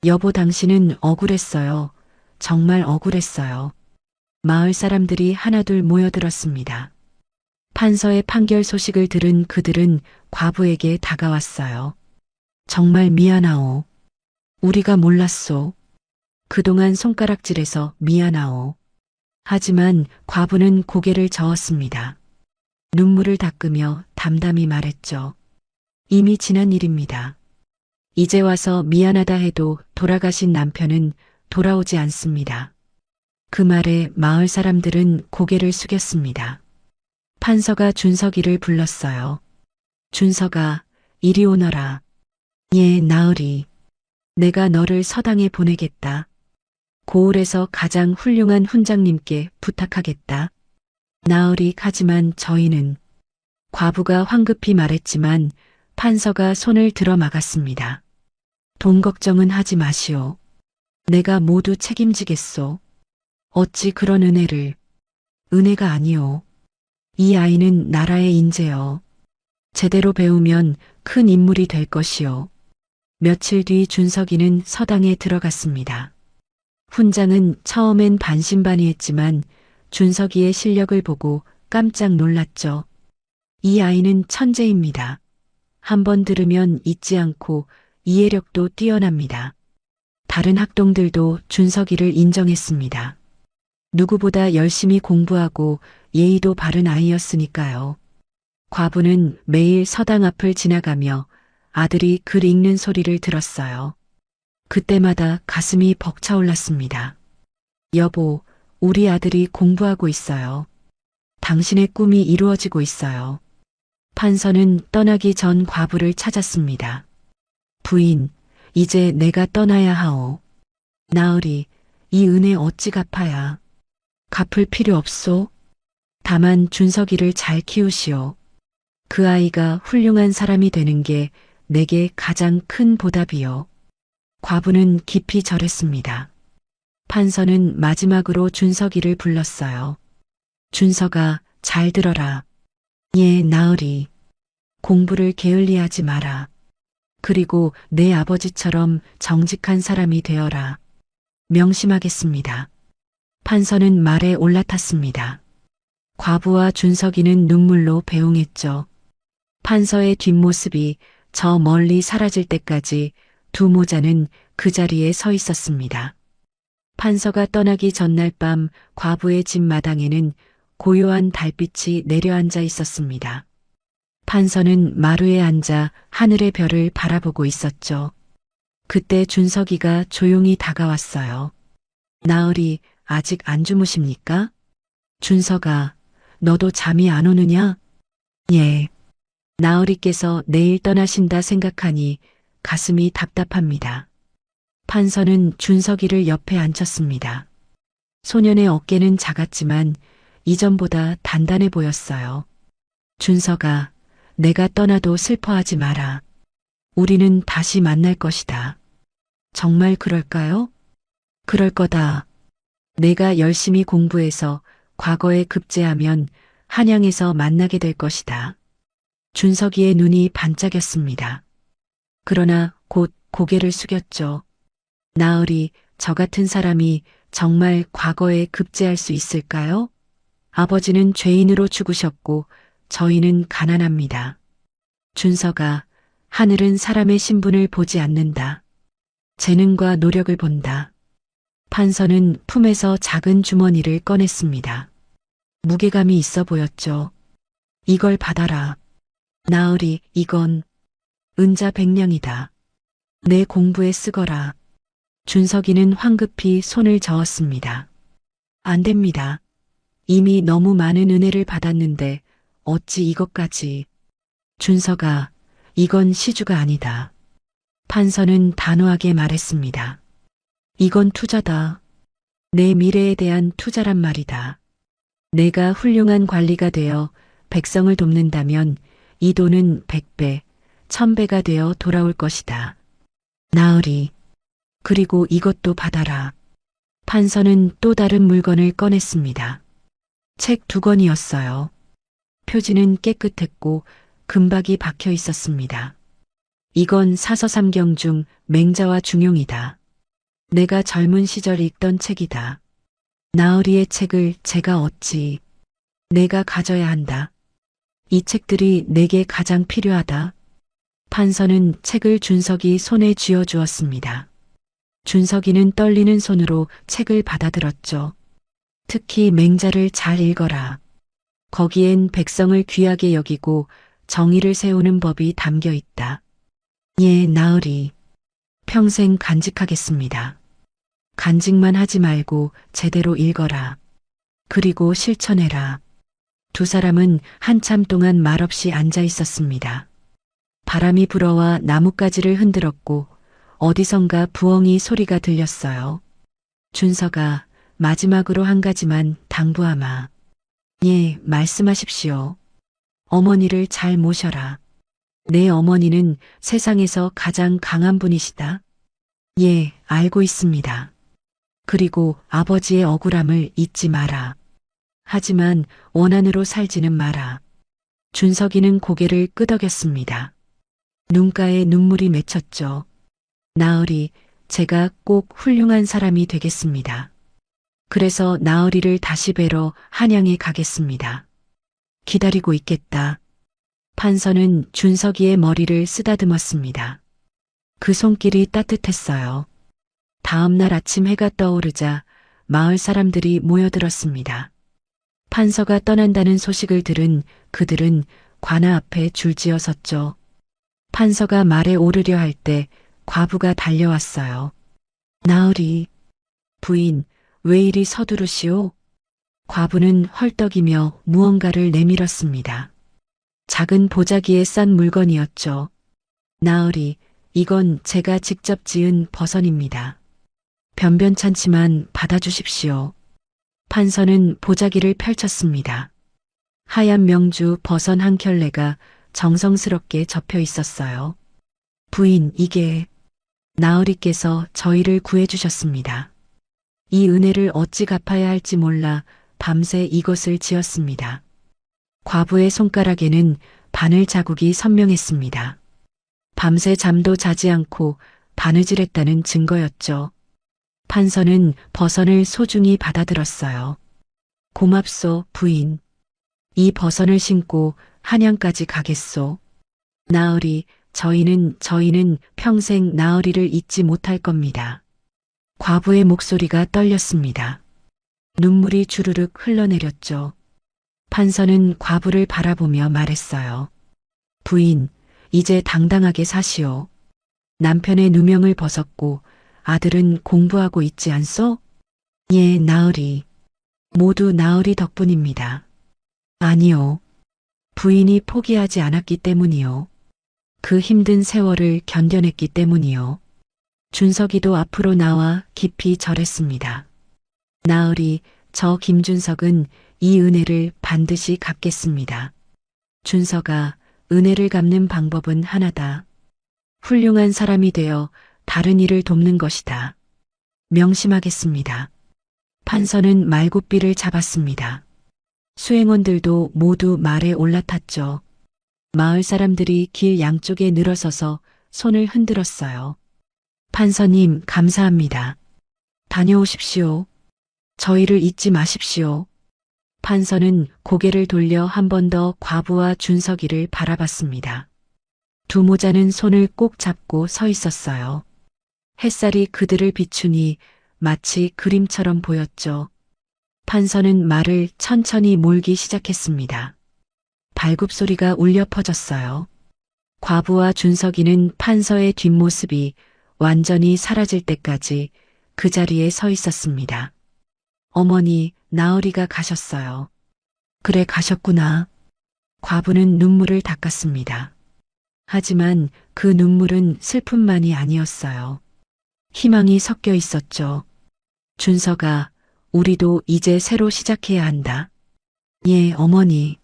여보, 당신은 억울했어요. 정말 억울했어요. 마을 사람들이 하나둘 모여들었습니다. 판서의 판결 소식을 들은 그들은 과부에게 다가왔어요. 정말 미안하오. 우리가 몰랐소. 그동안 손가락질해서 미안하오. 하지만 과부는 고개를 저었습니다. 눈물을 닦으며 담담히 말했죠. 이미 지난 일입니다. 이제 와서 미안하다 해도 돌아가신 남편은 돌아오지 않습니다. 그 말에 마을 사람들은 고개를 숙였습니다. 판서가 준석이를 불렀어요. 준석아, 이리 오너라. 예, 나으리. 내가 너를 서당에 보내겠다. 고을에서 가장 훌륭한 훈장님께 부탁하겠다. 나으리, 하지만 저희는. 과부가 황급히 말했지만 판서가 손을 들어 막았습니다. 돈 걱정은 하지 마시오. 내가 모두 책임지겠소. 어찌 그런 은혜를. 은혜가 아니오. 이 아이는 나라의 인재여. 제대로 배우면 큰 인물이 될 것이오. 며칠 뒤 준석이는 서당에 들어갔습니다. 훈장은 처음엔 반신반의했지만 준석이의 실력을 보고 깜짝 놀랐죠. 이 아이는 천재입니다. 한번 들으면 잊지 않고 이해력도 뛰어납니다. 다른 학동들도 준석이를 인정했습니다. 누구보다 열심히 공부하고 예의도 바른 아이였으니까요. 과부는 매일 서당 앞을 지나가며 아들이 글 읽는 소리를 들었어요. 그때마다 가슴이 벅차올랐습니다. 여보, 우리 아들이 공부하고 있어요. 당신의 꿈이 이루어지고 있어요. 판서는 떠나기 전 과부를 찾았습니다. 부인, 이제 내가 떠나야 하오. 나으리, 이 은혜 어찌 갚아야. 갚을 필요 없소. 다만 준석이를 잘 키우시오. 그 아이가 훌륭한 사람이 되는 게 내게 가장 큰 보답이요. 과부는 깊이 절했습니다. 판서는 마지막으로 준석이를 불렀어요. 준석아, 잘 들어라. 예, 나으리. 공부를 게을리하지 마라. 그리고 내 아버지처럼 정직한 사람이 되어라. 명심하겠습니다. 판서는 말에 올라탔습니다. 과부와 준석이는 눈물로 배웅했죠. 판서의 뒷모습이 저 멀리 사라질 때까지 두 모자는 그 자리에 서 있었습니다. 판서가 떠나기 전날 밤 과부의 집 마당에는 고요한 달빛이 내려앉아 있었습니다. 판서는 마루에 앉아 하늘의 별을 바라보고 있었죠. 그때 준석이가 조용히 다가왔어요. 나으리, 아직 안 주무십니까? 준석아, 너도 잠이 안 오느냐? 예. 나으리께서 내일 떠나신다 생각하니 가슴이 답답합니다. 판서는 준석이를 옆에 앉혔습니다. 소년의 어깨는 작았지만 이전보다 단단해 보였어요. 준석아, 내가 떠나도 슬퍼하지 마라. 우리는 다시 만날 것이다. 정말 그럴까요? 그럴 거다. 내가 열심히 공부해서 과거에 급제하면 한양에서 만나게 될 것이다. 준석이의 눈이 반짝였습니다. 그러나 곧 고개를 숙였죠. 나으리, 저 같은 사람이 정말 과거에 급제할 수 있을까요? 아버지는 죄인으로 죽으셨고 저희는 가난합니다. 준석아, 하늘은 사람의 신분을 보지 않는다. 재능과 노력을 본다. 판서는 품에서 작은 주머니를 꺼냈습니다. 무게감이 있어 보였죠. 이걸 받아라. 나으리, 이건 은자 100냥이다. 내 공부에 쓰거라. 준석이는 황급히 손을 저었습니다. 안 됩니다. 이미 너무 많은 은혜를 받았는데 어찌 이것까지. 준석아, 이건 시주가 아니다. 판서는 단호하게 말했습니다. 이건 투자다. 내 미래에 대한 투자란 말이다. 내가 훌륭한 관리가 되어 백성을 돕는다면 이 돈은 100배, 1000배가 되어 돌아올 것이다. 나으리, 그리고 이것도 받아라. 판서는 또 다른 물건을 꺼냈습니다. 책 2권이었어요. 표지는 깨끗했고 금박이 박혀 있었습니다. 이건 사서삼경 중 맹자와 중용이다. 내가 젊은 시절 읽던 책이다. 나으리의 책을 제가 어찌. 내가 가져야 한다. 이 책들이 내게 가장 필요하다. 판서는 책을 준석이 손에 쥐어 주었습니다. 준석이는 떨리는 손으로 책을 받아들었죠. 특히 맹자를 잘 읽어라. 거기엔 백성을 귀하게 여기고 정의를 세우는 법이 담겨 있다. 예, 나으리. 평생 간직하겠습니다. 간직만 하지 말고 제대로 읽어라. 그리고 실천해라. 두 사람은 한참 동안 말없이 앉아 있었습니다. 바람이 불어와 나뭇가지를 흔들었고 어디선가 부엉이 소리가 들렸어요. 준석아, 마지막으로 한 가지만 당부하마. 예, 말씀하십시오. 어머니를 잘 모셔라. 내 어머니는 세상에서 가장 강한 분이시다. 예, 알고 있습니다. 그리고 아버지의 억울함을 잊지 마라. 하지만 원한으로 살지는 마라. 준석이는 고개를 끄덕였습니다. 눈가에 눈물이 맺혔죠. 나으리, 제가 꼭 훌륭한 사람이 되겠습니다. 그래서 나으리를 다시 뵈러 한양에 가겠습니다. 기다리고 있겠다. 판서는 준석이의 머리를 쓰다듬었습니다. 그 손길이 따뜻했어요. 다음 날 아침 해가 떠오르자 마을 사람들이 모여들었습니다. 판서가 떠난다는 소식을 들은 그들은 관아 앞에 줄지어 섰죠. 판서가 말에 오르려 할 때 과부가 달려왔어요. 나으리, 부인, 왜 이리 서두르시오? 과부는 헐떡이며 무언가를 내밀었습니다. 작은 보자기에 싼 물건이었죠. 나으리, 이건 제가 직접 지은 버선입니다. 변변찮지만 받아주십시오. 판서는 보자기를 펼쳤습니다. 하얀 명주 버선 한 켤레가 정성스럽게 접혀 있었어요. 부인, 이게 나으리께서 저희를 구해주셨습니다. 이 은혜를 어찌 갚아야 할지 몰라 밤새 이것을 지었습니다. 과부의 손가락에는 바늘 자국이 선명했습니다. 밤새 잠도 자지 않고 바느질했다는 증거였죠. 판서는 버선을 소중히 받아들었어요. 고맙소, 부인. 이 버선을 신고 한양까지 가겠소. 나으리, 저희는 평생 나으리를 잊지 못할 겁니다. 과부의 목소리가 떨렸습니다. 눈물이 주르륵 흘러내렸죠. 판서는 과부를 바라보며 말했어요. 부인, 이제 당당하게 사시오. 남편의 누명을 벗었고 아들은 공부하고 있지 않소? 예, 나으리. 모두 나으리 덕분입니다. 아니요. 부인이 포기하지 않았기 때문이요. 그 힘든 세월을 견뎌냈기 때문이요. 준석이도 앞으로 나와 깊이 절했습니다. 나으리, 저 김준석은 이 은혜를 반드시 갚겠습니다. 준석아, 은혜를 갚는 방법은 하나다. 훌륭한 사람이 되어 다른 이를 돕는 것이다. 명심하겠습니다. 판서는 말굽비를 잡았습니다. 수행원들도 모두 말에 올라탔죠. 마을 사람들이 길 양쪽에 늘어서서 손을 흔들었어요. 판서님, 감사합니다. 다녀오십시오. 저희를 잊지 마십시오. 판서는 고개를 돌려 한 번 더 과부와 준석이를 바라봤습니다. 두 모자는 손을 꼭 잡고 서 있었어요. 햇살이 그들을 비추니 마치 그림처럼 보였죠. 판서는 말을 천천히 몰기 시작했습니다. 발굽소리가 울려 퍼졌어요. 과부와 준석이는 판서의 뒷모습이 완전히 사라질 때까지 그 자리에 서 있었습니다. 어머니, 나으리가 가셨어요. 그래, 가셨구나. 과부는 눈물을 닦았습니다. 하지만 그 눈물은 슬픔만이 아니었어요. 희망이 섞여 있었죠. 준석아, 우리도 이제 새로 시작해야 한다. 예, 어머니.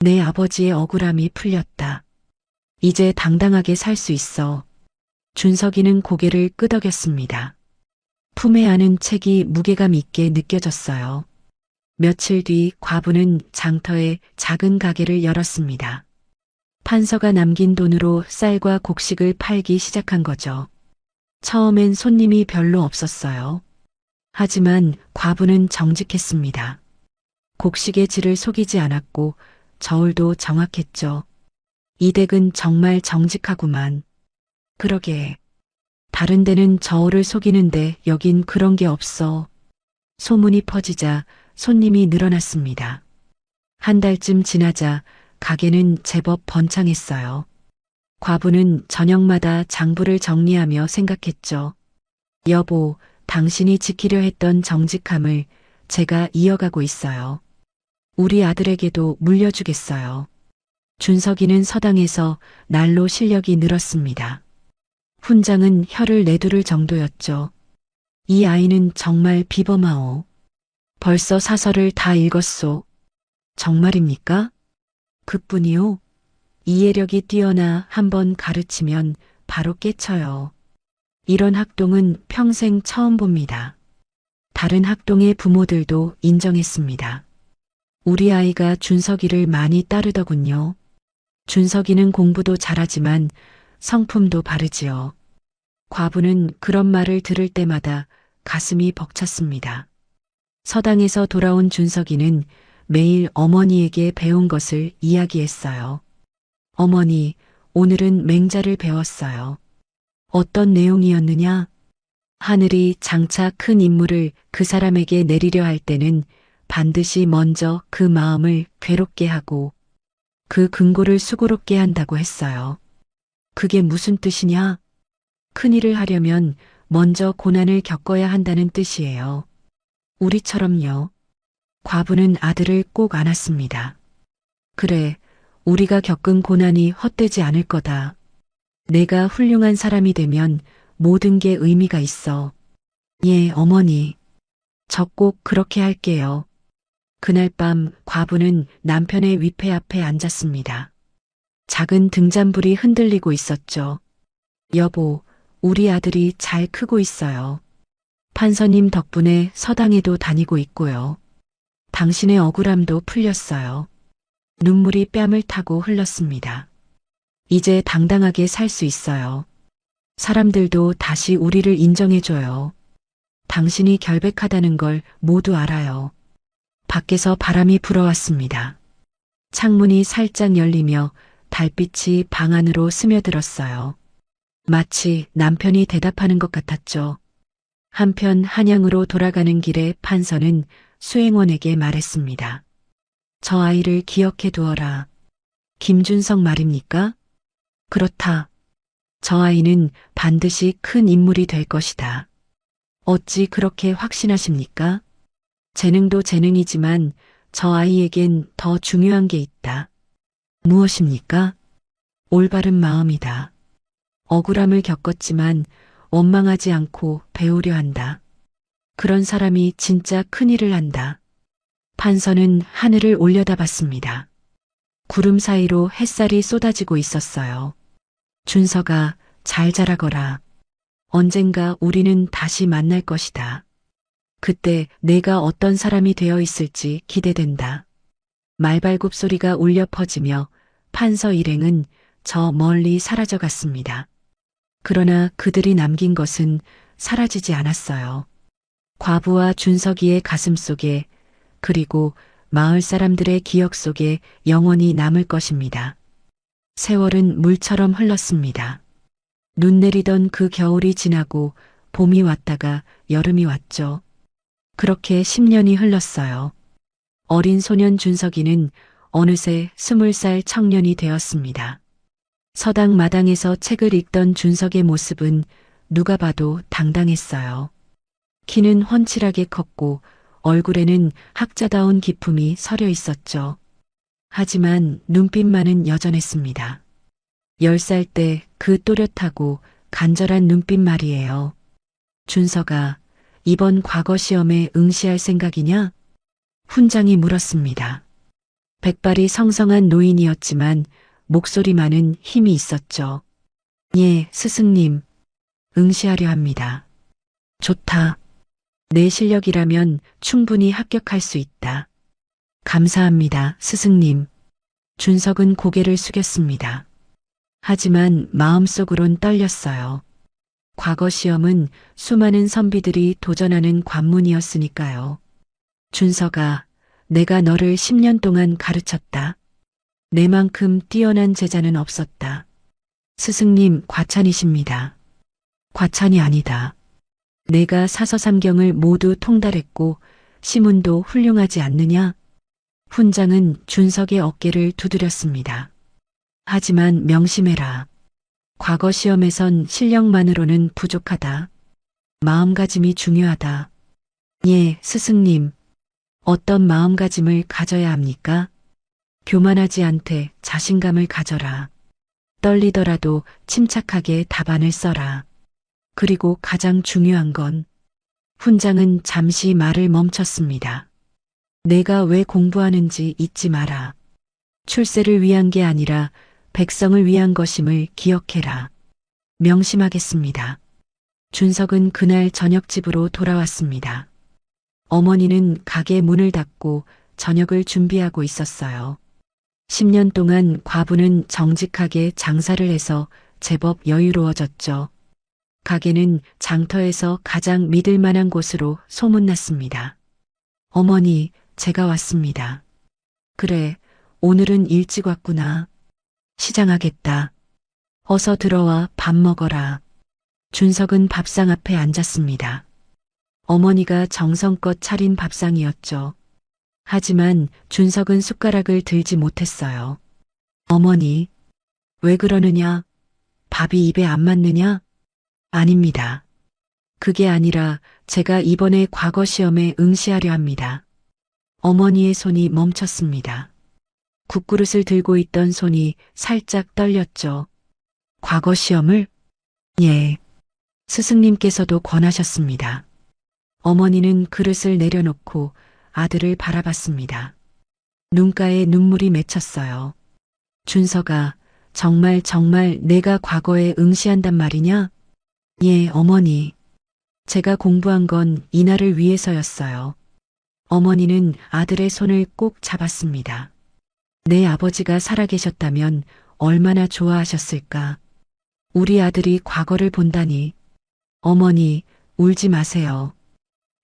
내 아버지의 억울함이 풀렸다. 이제 당당하게 살 수 있어. 준석이는 고개를 끄덕였습니다. 품에 안은 책이 무게감 있게 느껴졌어요. 며칠 뒤 과부는 장터에 작은 가게를 열었습니다. 판서가 남긴 돈으로 쌀과 곡식을 팔기 시작한 거죠. 처음엔 손님이 별로 없었어요. 하지만 과부는 정직했습니다. 곡식의 질을 속이지 않았고 저울도 정확했죠. 이 댁은 정말 정직하구만. 그러게. 다른 데는 저울을 속이는데 여긴 그런 게 없어. 소문이 퍼지자 손님이 늘어났습니다. 한 달쯤 지나자 가게는 제법 번창했어요. 과부는 저녁마다 장부를 정리하며 생각했죠. 여보, 당신이 지키려 했던 정직함을 제가 이어가고 있어요. 우리 아들에게도 물려주겠어요. 준석이는 서당에서 날로 실력이 늘었습니다. 훈장은 혀를 내두를 정도였죠. 이 아이는 정말 비범하오. 벌써 사설을 다 읽었소. 정말입니까? 그뿐이요. 이해력이 뛰어나 한번 가르치면 바로 깨쳐요. 이런 학동은 평생 처음 봅니다. 다른 학동의 부모들도 인정했습니다. 우리 아이가 준석이를 많이 따르더군요. 준석이는 공부도 잘하지만 성품도 바르지요. 과부는 그런 말을 들을 때마다 가슴이 벅찼습니다. 서당에서 돌아온 준석이는 매일 어머니에게 배운 것을 이야기했어요. 어머니, 오늘은 맹자를 배웠어요. 어떤 내용이었느냐? 하늘이 장차 큰 임무를 그 사람에게 내리려 할 때는 반드시 먼저 그 마음을 괴롭게 하고 그 근고를 수고롭게 한다고 했어요. 그게 무슨 뜻이냐? 큰 일을 하려면 먼저 고난을 겪어야 한다는 뜻이에요. 우리처럼요. 과부는 아들을 꼭 안았습니다. 그래, 우리가 겪은 고난이 헛되지 않을 거다. 내가 훌륭한 사람이 되면 모든 게 의미가 있어. 예, 어머니. 저 꼭 그렇게 할게요. 그날 밤 과부는 남편의 위패 앞에 앉았습니다. 작은 등잔불이 흔들리고 있었죠. 여보, 우리 아들이 잘 크고 있어요. 판서님 덕분에 서당에도 다니고 있고요. 당신의 억울함도 풀렸어요. 눈물이 뺨을 타고 흘렀습니다. 이제 당당하게 살 수 있어요. 사람들도 다시 우리를 인정해줘요. 당신이 결백하다는 걸 모두 알아요. 밖에서 바람이 불어왔습니다. 창문이 살짝 열리며 달빛이 방 안으로 스며들었어요. 마치 남편이 대답하는 것 같았죠. 한편 한양으로 돌아가는 길에 판서는 수행원에게 말했습니다. 저 아이를 기억해 두어라. 김준석 말입니까? 그렇다. 저 아이는 반드시 큰 인물이 될 것이다. 어찌 그렇게 확신하십니까? 재능도 재능이지만 저 아이에겐 더 중요한 게 있다. 무엇입니까? 올바른 마음이다. 억울함을 겪었지만 원망하지 않고 배우려 한다. 그런 사람이 진짜 큰일을 한다. 판서는 하늘을 올려다봤습니다. 구름 사이로 햇살이 쏟아지고 있었어요. 준서가 잘 자라거라. 언젠가 우리는 다시 만날 것이다. 그때 내가 어떤 사람이 되어 있을지 기대된다. 말발굽 소리가 울려 퍼지며 판서 일행은 저 멀리 사라져 갔습니다. 그러나 그들이 남긴 것은 사라지지 않았어요. 과부와 준석이의 가슴 속에 그리고 마을 사람들의 기억 속에 영원히 남을 것입니다. 세월은 물처럼 흘렀습니다. 눈 내리던 그 겨울이 지나고 봄이 왔다가 여름이 왔죠. 그렇게 10년이 흘렀어요. 어린 소년 준석이는 어느새 20살 청년이 되었습니다. 서당 마당에서 책을 읽던 준석의 모습은 누가 봐도 당당했어요. 키는 훤칠하게 컸고 얼굴에는 학자다운 기품이 서려 있었죠. 하지만 눈빛만은 여전했습니다. 10살 때 그 또렷하고 간절한 눈빛 말이에요. 준서가 이번 과거 시험에 응시할 생각이냐? 훈장이 물었습니다. 백발이 성성한 노인이었지만 목소리만은 힘이 있었죠. 예, 스승님. 응시하려 합니다. 좋다. 내 실력이라면 충분히 합격할 수 있다. 감사합니다, 스승님. 준석은 고개를 숙였습니다. 하지만 마음속으론 떨렸어요. 과거 시험은 수많은 선비들이 도전하는 관문이었으니까요. 준서가 내가 너를 10년 동안 가르쳤다. 내만큼 뛰어난 제자는 없었다. 스승님 과찬이십니다. 과찬이 아니다. 내가 사서삼경을 모두 통달했고 시문도 훌륭하지 않느냐? 훈장은 준석의 어깨를 두드렸습니다. 하지만 명심해라. 과거 시험에선 실력만으로는 부족하다. 마음가짐이 중요하다. 예, 스승님. 어떤 마음가짐을 가져야 합니까? 교만하지 않되 자신감을 가져라. 떨리더라도 침착하게 답안을 써라. 그리고 가장 중요한 건 훈장은 잠시 말을 멈췄습니다. 내가 왜 공부하는지 잊지 마라. 출세를 위한 게 아니라 백성을 위한 것임을 기억해라. 명심하겠습니다. 준석은 그날 저녁 집으로 돌아왔습니다. 어머니는 가게 문을 닫고 저녁을 준비하고 있었어요. 10년 동안 과부는 정직하게 장사를 해서 제법 여유로워졌죠. 가게는 장터에서 가장 믿을 만한 곳으로 소문났습니다. 어머니, 제가 왔습니다. 그래, 오늘은 일찍 왔구나. 시장하겠다. 어서 들어와 밥 먹어라. 준석은 밥상 앞에 앉았습니다. 어머니가 정성껏 차린 밥상이었죠. 하지만 준석은 숟가락을 들지 못했어요. 어머니, 왜 그러느냐? 밥이 입에 안 맞느냐? 아닙니다. 그게 아니라 제가 이번에 과거 시험에 응시하려 합니다. 어머니의 손이 멈췄습니다. 국그릇을 들고 있던 손이 살짝 떨렸죠. 과거 시험을? 예. 스승님께서도 권하셨습니다. 어머니는 그릇을 내려놓고 아들을 바라봤습니다. 눈가에 눈물이 맺혔어요. 준서가 정말 내가 과거에 응시한단 말이냐? 예, 어머니. 제가 공부한 건 이날을 위해서였어요. 어머니는 아들의 손을 꼭 잡았습니다. 내 아버지가 살아계셨다면 얼마나 좋아하셨을까. 우리 아들이 과거를 본다니. 어머니, 울지 마세요.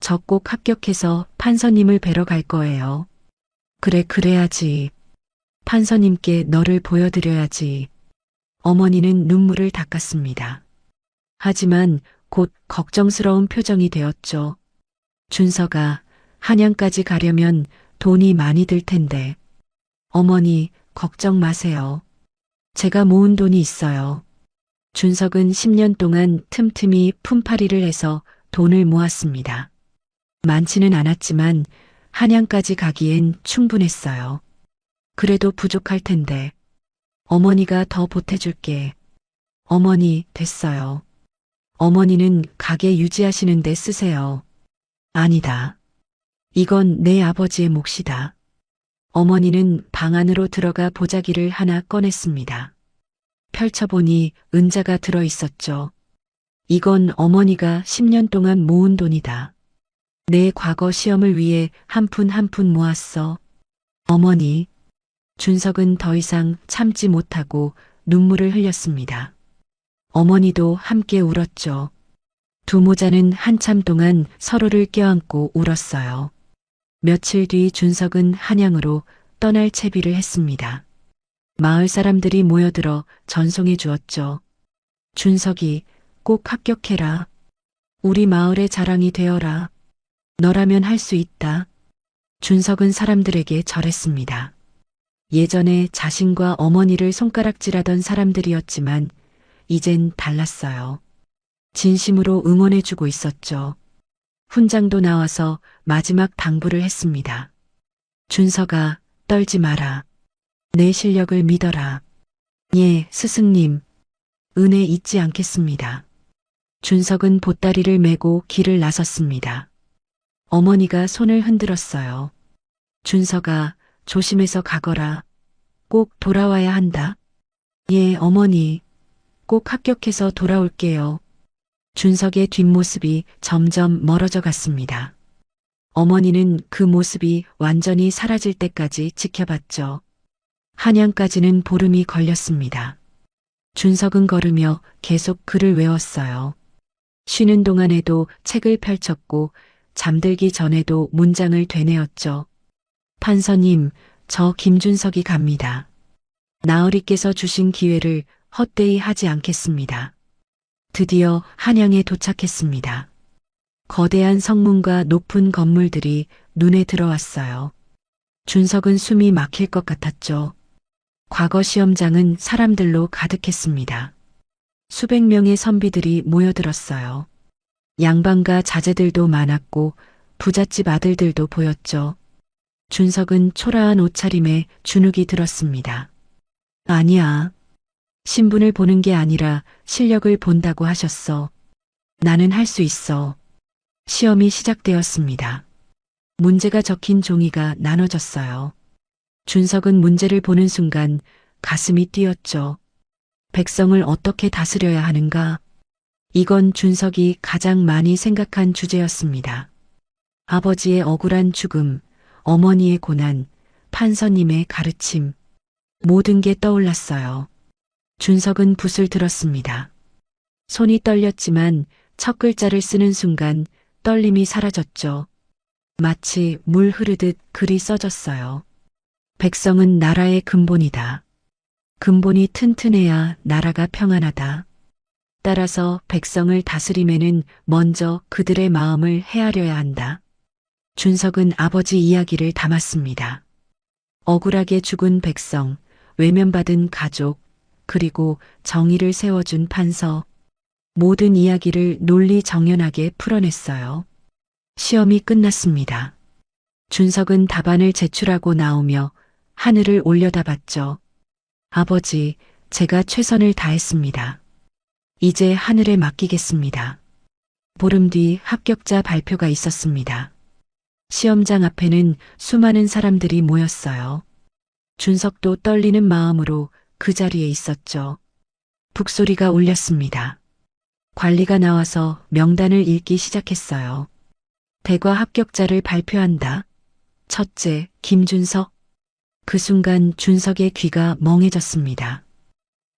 저 꼭 합격해서 판서님을 뵈러 갈 거예요. 그래, 그래야지. 판서님께 너를 보여드려야지. 어머니는 눈물을 닦았습니다. 하지만 곧 걱정스러운 표정이 되었죠. 준서가 한양까지 가려면 돈이 많이 들 텐데. 어머니, 걱정 마세요. 제가 모은 돈이 있어요. 준석은 10년 동안 틈틈이 품팔이를 해서 돈을 모았습니다. 많지는 않았지만 한양까지 가기엔 충분했어요. 그래도 부족할 텐데. 어머니가 더 보태줄게. 어머니, 됐어요. 어머니는 가게 유지하시는데 쓰세요. 아니다. 이건 내 아버지의 몫이다. 어머니는 방 안으로 들어가 보자기를 하나 꺼냈습니다. 펼쳐보니 은자가 들어 있었죠. 이건 어머니가 10년 동안 모은 돈이다. 내 과거 시험을 위해 한 푼 한 푼 모았어. 어머니. 준석은 더 이상 참지 못하고 눈물을 흘렸습니다. 어머니도 함께 울었죠. 두 모자는 한참 동안 서로를 껴안고 울었어요. 며칠 뒤 준석은 한양으로 떠날 채비를 했습니다. 마을 사람들이 모여들어 전송해 주었죠. 준석이 꼭 합격해라. 우리 마을의 자랑이 되어라. 너라면 할 수 있다. 준석은 사람들에게 절했습니다. 예전에 자신과 어머니를 손가락질하던 사람들이었지만 이젠 달랐어요. 진심으로 응원해주고 있었죠. 훈장도 나와서 마지막 당부를 했습니다. 준석아, 떨지 마라. 내 실력을 믿어라. 예, 스승님. 은혜 잊지 않겠습니다. 준석은 보따리를 메고 길을 나섰습니다. 어머니가 손을 흔들었어요. 준석아, 조심해서 가거라. 꼭 돌아와야 한다. 예, 어머니. 꼭 합격해서 돌아올게요. 준석의 뒷모습이 점점 멀어져 갔습니다. 어머니는 그 모습이 완전히 사라질 때까지 지켜봤죠. 한양까지는 보름이 걸렸습니다. 준석은 걸으며 계속 글을 외웠어요. 쉬는 동안에도 책을 펼쳤고 잠들기 전에도 문장을 되뇌었죠. 판서님, 저 김준석이 갑니다. 나으리께서 주신 기회를 헛되이 하지 않겠습니다. 드디어 한양에 도착했습니다. 거대한 성문과 높은 건물들이 눈에 들어왔어요. 준석은 숨이 막힐 것 같았죠. 과거 시험장은 사람들로 가득했습니다. 수백 명의 선비들이 모여들었어요. 양반과 자제들도 많았고 부잣집 아들들도 보였죠. 준석은 초라한 옷차림에 주눅이 들었습니다. 아니야. 신분을 보는 게 아니라 실력을 본다고 하셨어. 나는 할 수 있어. 시험이 시작되었습니다. 문제가 적힌 종이가 나눠졌어요. 준석은 문제를 보는 순간 가슴이 뛰었죠. 백성을 어떻게 다스려야 하는가? 이건 준석이 가장 많이 생각한 주제였습니다. 아버지의 억울한 죽음, 어머니의 고난, 판서님의 가르침, 모든 게 떠올랐어요. 준석은 붓을 들었습니다. 손이 떨렸지만 첫 글자를 쓰는 순간 떨림이 사라졌죠. 마치 물 흐르듯 글이 써졌어요. 백성은 나라의 근본이다. 근본이 튼튼해야 나라가 평안하다. 따라서 백성을 다스림에는 먼저 그들의 마음을 헤아려야 한다. 준석은 아버지 이야기를 담았습니다. 억울하게 죽은 백성, 외면받은 가족, 그리고 정의를 세워준 판서, 모든 이야기를 논리정연하게 풀어냈어요. 시험이 끝났습니다. 준석은 답안을 제출하고 나오며 하늘을 올려다봤죠. 아버지, 제가 최선을 다했습니다. 이제 하늘에 맡기겠습니다. 보름 뒤 합격자 발표가 있었습니다. 시험장 앞에는 수많은 사람들이 모였어요. 준석도 떨리는 마음으로 그 자리에 있었죠. 북소리가 울렸습니다. 관리가 나와서 명단을 읽기 시작했어요. 대과 합격자를 발표한다. 첫째, 김준석. 그 순간 준석의 귀가 멍해졌습니다.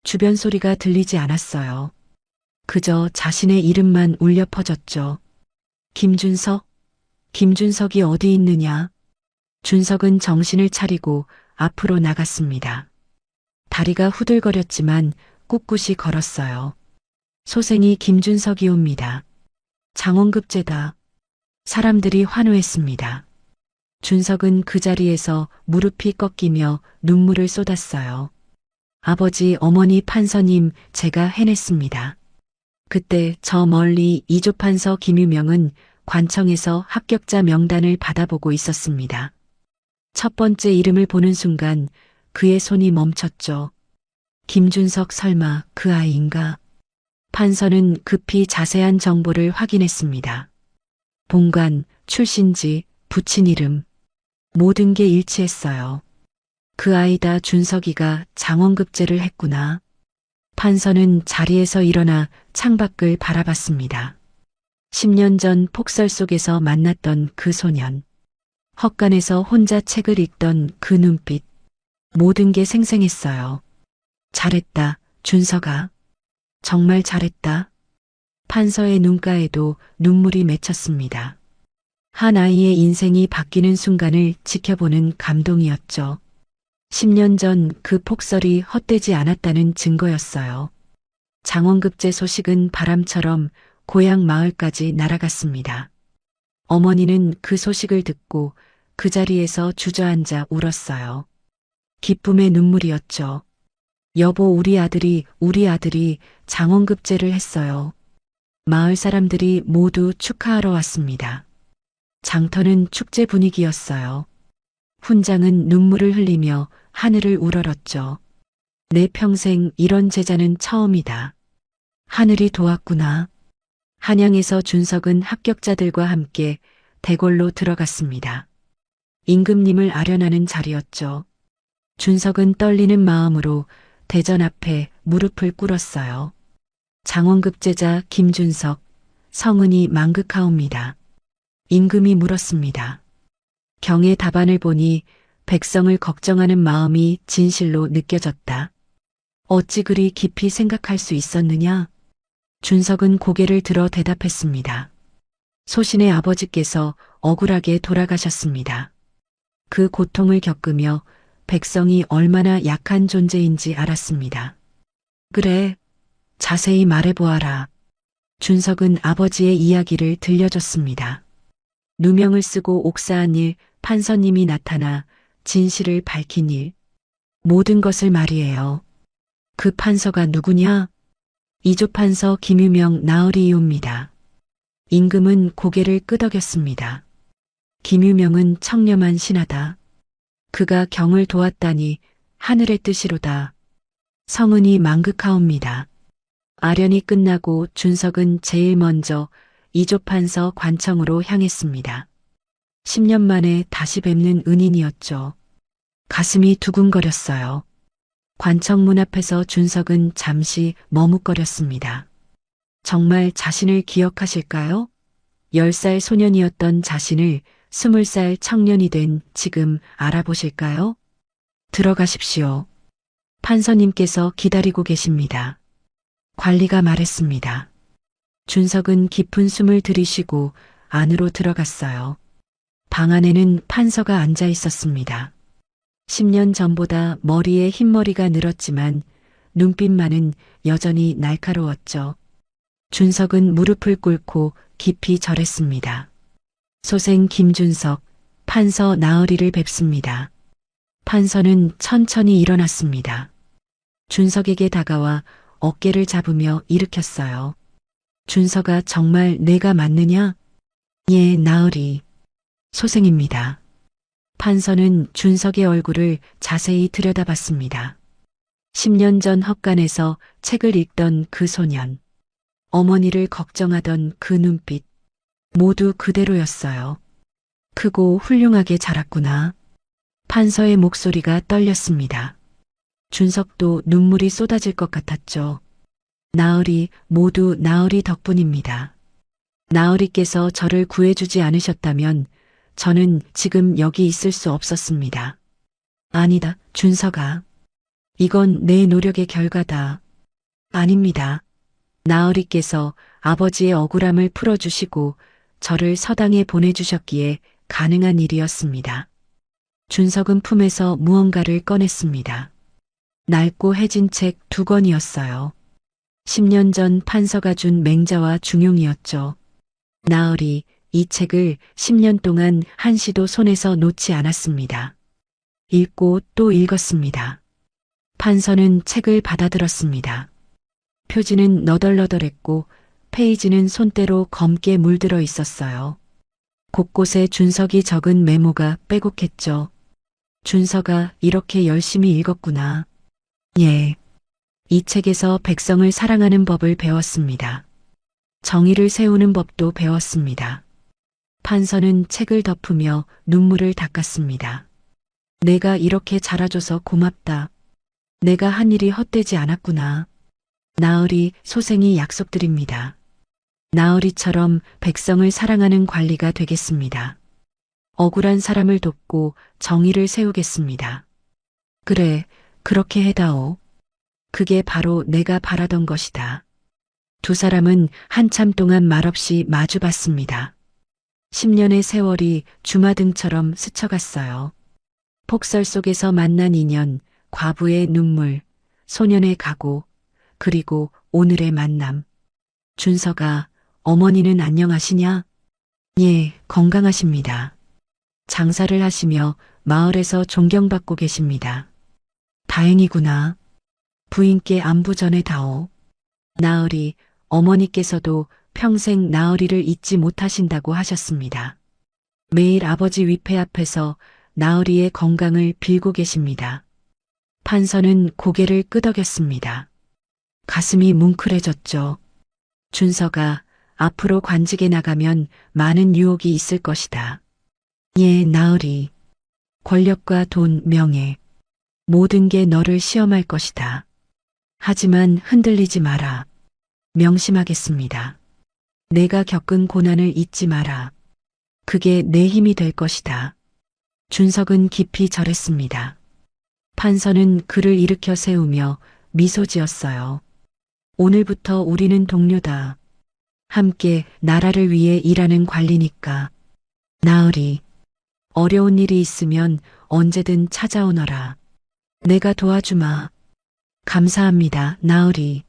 주변 소리가 들리지 않았어요. 그저 자신의 이름만 울려 퍼졌죠. 김준석? 김준석이 어디 있느냐? 준석은 정신을 차리고 앞으로 나갔습니다. 다리가 후들거렸지만 꿋꿋이 걸었어요. 소생이 김준석이옵니다. 장원급제다. 사람들이 환호했습니다. 준석은 그 자리에서 무릎이 꺾이며 눈물을 쏟았어요. 아버지, 어머니, 판서님, 제가 해냈습니다. 그때 저 멀리 이조판서 김유명은 관청에서 합격자 명단을 받아보고 있었습니다. 첫 번째 이름을 보는 순간 그의 손이 멈췄죠. 김준석 설마 그 아이인가? 판서는 급히 자세한 정보를 확인했습니다. 본관, 출신지, 붙인 이름, 모든 게 일치했어요. 그 아이다. 준석이가 장원급제를 했구나. 판서는 자리에서 일어나 창밖을 바라봤습니다. 10년 전 폭설 속에서 만났던 그 소년, 헛간에서 혼자 책을 읽던 그 눈빛, 모든 게 생생했어요. 잘했다, 준석아. 정말 잘했다. 판서의 눈가에도 눈물이 맺혔습니다. 한 아이의 인생이 바뀌는 순간을 지켜보는 감동이었죠. 10년 전 그 폭설이 헛되지 않았다는 증거였어요. 장원급제 소식은 바람처럼 고향 마을까지 날아갔습니다. 어머니는 그 소식을 듣고 그 자리에서 주저앉아 울었어요. 기쁨의 눈물이었죠. 여보, 우리 아들이 장원급제를 했어요. 마을 사람들이 모두 축하하러 왔습니다. 장터는 축제 분위기였어요. 훈장은 눈물을 흘리며 하늘을 우러렀죠. 내 평생 이런 제자는 처음이다. 하늘이 도왔구나. 한양에서 준석은 합격자들과 함께 대궐로 들어갔습니다. 임금님을 아련하는 자리였죠. 준석은 떨리는 마음으로 대전 앞에 무릎을 꿇었어요. 장원급제자 김준석, 성은이 망극하옵니다. 임금이 물었습니다. 경의 답안을 보니 백성을 걱정하는 마음이 진실로 느껴졌다. 어찌 그리 깊이 생각할 수 있었느냐? 준석은 고개를 들어 대답했습니다. 소신의 아버지께서 억울하게 돌아가셨습니다. 그 고통을 겪으며 백성이 얼마나 약한 존재인지 알았습니다. 그래, 자세히 말해보아라. 준석은 아버지의 이야기를 들려줬습니다. 누명을 쓰고 옥사한 일, 판서님이 나타나 진실을 밝힌 일, 모든 것을 말이에요. 그 판서가 누구냐? 이조판서 김유명 나으리이옵니다. 임금은 고개를 끄덕였습니다. 김유명은 청렴한 신하다. 그가 경을 도왔다니 하늘의 뜻이로다. 성은이 망극하옵니다. 아련이 끝나고 준석은 제일 먼저 이조판서 관청으로 향했습니다. 10년 만에 다시 뵙는 은인이었죠. 가슴이 두근거렸어요. 관청 문 앞에서 준석은 잠시 머뭇거렸습니다. 정말 자신을 기억하실까요? 10살 소년이었던 자신을 20살 청년이 된 지금 알아보실까요? 들어가십시오. 판서님께서 기다리고 계십니다. 관리가 말했습니다. 준석은 깊은 숨을 들이쉬고 안으로 들어갔어요. 방 안에는 판서가 앉아 있었습니다. 10년 전보다 머리에 흰머리가 늘었지만 눈빛만은 여전히 날카로웠죠. 준석은 무릎을 꿇고 깊이 절했습니다. 소생 김준석, 판서 나으리를 뵙습니다. 판서는 천천히 일어났습니다. 준석에게 다가와 어깨를 잡으며 일으켰어요. 준석아, 정말 내가 맞느냐? 예, 나으리. 소생입니다. 판서는 준석의 얼굴을 자세히 들여다봤습니다. 10년 전 헛간에서 책을 읽던 그 소년, 어머니를 걱정하던 그 눈빛, 모두 그대로였어요. 크고 훌륭하게 자랐구나. 판서의 목소리가 떨렸습니다. 준석도 눈물이 쏟아질 것 같았죠. 나으리, 모두 나으리 덕분입니다. 나으리께서 저를 구해주지 않으셨다면 저는 지금 여기 있을 수 없었습니다. 아니다, 준석아. 이건 내 노력의 결과다. 아닙니다. 나으리께서 아버지의 억울함을 풀어주시고 저를 서당에 보내주셨기에 가능한 일이었습니다. 준석은 품에서 무언가를 꺼냈습니다. 낡고 해진 책 2권이었어요. 10년 전 판서가 준 맹자와 중용이었죠. 나으리, 이 책을 10년 동안 한시도 손에서 놓지 않았습니다. 읽고 또 읽었습니다. 판서는 책을 받아들었습니다. 표지는 너덜너덜했고 페이지는 손때로 검게 물들어 있었어요. 곳곳에 준석이 적은 메모가 빼곡했죠. 준서가 이렇게 열심히 읽었구나. 예. 이 책에서 백성을 사랑하는 법을 배웠습니다. 정의를 세우는 법도 배웠습니다. 판서는 책을 덮으며 눈물을 닦았습니다. 내가 이렇게 자라줘서 고맙다. 내가 한 일이 헛되지 않았구나. 나으리 소생이 약속드립니다. 나으리처럼 백성을 사랑하는 관리가 되겠습니다. 억울한 사람을 돕고 정의를 세우겠습니다. 그래, 그렇게 해다오. 그게 바로 내가 바라던 것이다. 두 사람은 한참 동안 말없이 마주봤습니다. 10년의 세월이 주마등처럼 스쳐갔어요. 폭설 속에서 만난 인연, 과부의 눈물, 소년의 각오, 그리고 오늘의 만남. 준서가, 어머니는 안녕하시냐? 예, 건강하십니다. 장사를 하시며 마을에서 존경받고 계십니다. 다행이구나. 부인께 안부 전해다오. 나으리, 어머니께서도 평생 나으리를 잊지 못하신다고 하셨습니다. 매일 아버지 위패 앞에서 나으리의 건강을 빌고 계십니다. 판서는 고개를 끄덕였습니다. 가슴이 뭉클해졌죠. 준서가 앞으로 관직에 나가면 많은 유혹이 있을 것이다. 예, 나으리. 권력과 돈, 명예. 모든 게 너를 시험할 것이다. 하지만 흔들리지 마라. 명심하겠습니다. 내가 겪은 고난을 잊지 마라. 그게 내 힘이 될 것이다. 준석은 깊이 절했습니다. 판서는 그를 일으켜 세우며 미소 지었어요. 오늘부터 우리는 동료다. 함께 나라를 위해 일하는 관리니까. 나으리, 어려운 일이 있으면 언제든 찾아오너라. 내가 도와주마. 감사합니다, 나으리.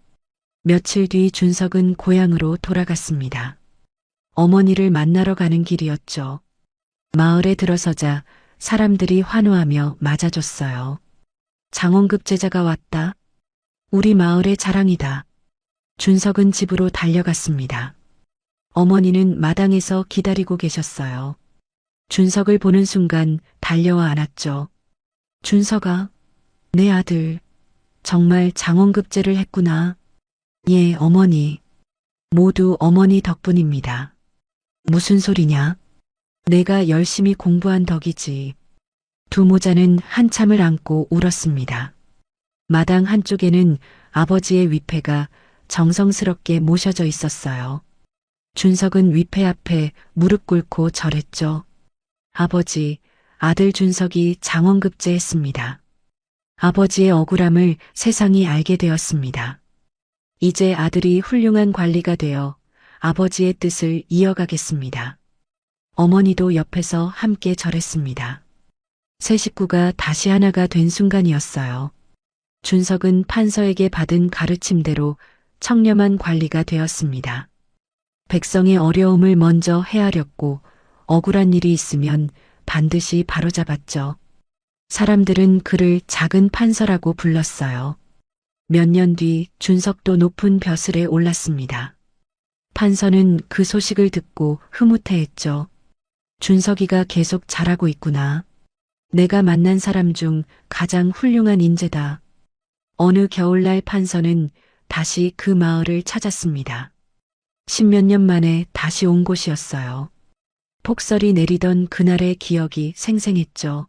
며칠 뒤 준석은 고향으로 돌아갔습니다. 어머니를 만나러 가는 길이었죠. 마을에 들어서자 사람들이 환호하며 맞아줬어요. 장원급 제자가 왔다. 우리 마을의 자랑이다. 준석은 집으로 달려갔습니다. 어머니는 마당에서 기다리고 계셨어요. 준석을 보는 순간 달려와 안았죠. 준석아, 내 아들, 정말 장원급제를 했구나. 예, 어머니. 모두 어머니 덕분입니다. 무슨 소리냐? 내가 열심히 공부한 덕이지. 두 모자는 한참을 안고 울었습니다. 마당 한쪽에는 아버지의 위패가 정성스럽게 모셔져 있었어요. 준석은 위패 앞에 무릎 꿇고 절했죠. 아버지, 아들 준석이 장원급제했습니다. 아버지의 억울함을 세상이 알게 되었습니다. 이제 아들이 훌륭한 관리가 되어 아버지의 뜻을 이어가겠습니다. 어머니도 옆에서 함께 절했습니다. 세 식구가 다시 하나가 된 순간이었어요. 준석은 판서에게 받은 가르침대로 청렴한 관리가 되었습니다. 백성의 어려움을 먼저 헤아렸고 억울한 일이 있으면 반드시 바로잡았죠. 사람들은 그를 작은 판서라고 불렀어요. 몇 년 뒤 준석도 높은 벼슬에 올랐습니다. 판서는 그 소식을 듣고 흐뭇해했죠. 준석이가 계속 잘하고 있구나. 내가 만난 사람 중 가장 훌륭한 인재다. 어느 겨울날 판서는 다시 그 마을을 찾았습니다. 10몇 년 만에 다시 온 곳이었어요. 폭설이 내리던 그날의 기억이 생생했죠.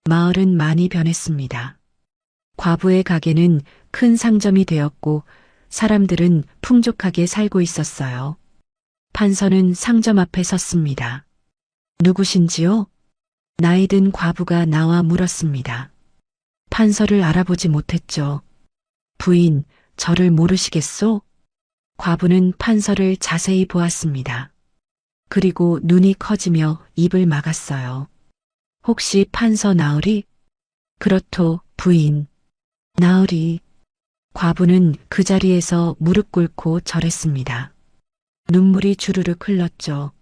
마을은 많이 변했습니다. 과부의 가게는 큰 상점이 되었고 사람들은 풍족하게 살고 있었어요. 판서는 상점 앞에 섰습니다. 누구신지요? 나이 든 과부가 나와 물었습니다. 판서를 알아보지 못했죠. 부인, 저를 모르시겠소? 과부는 판서를 자세히 보았습니다. 그리고 눈이 커지며 입을 막았어요. 혹시 판서 나으리? 그렇소, 부인. 나으리. 과부는 그 자리에서 무릎 꿇고 절했습니다. 눈물이 주르륵 흘렀죠.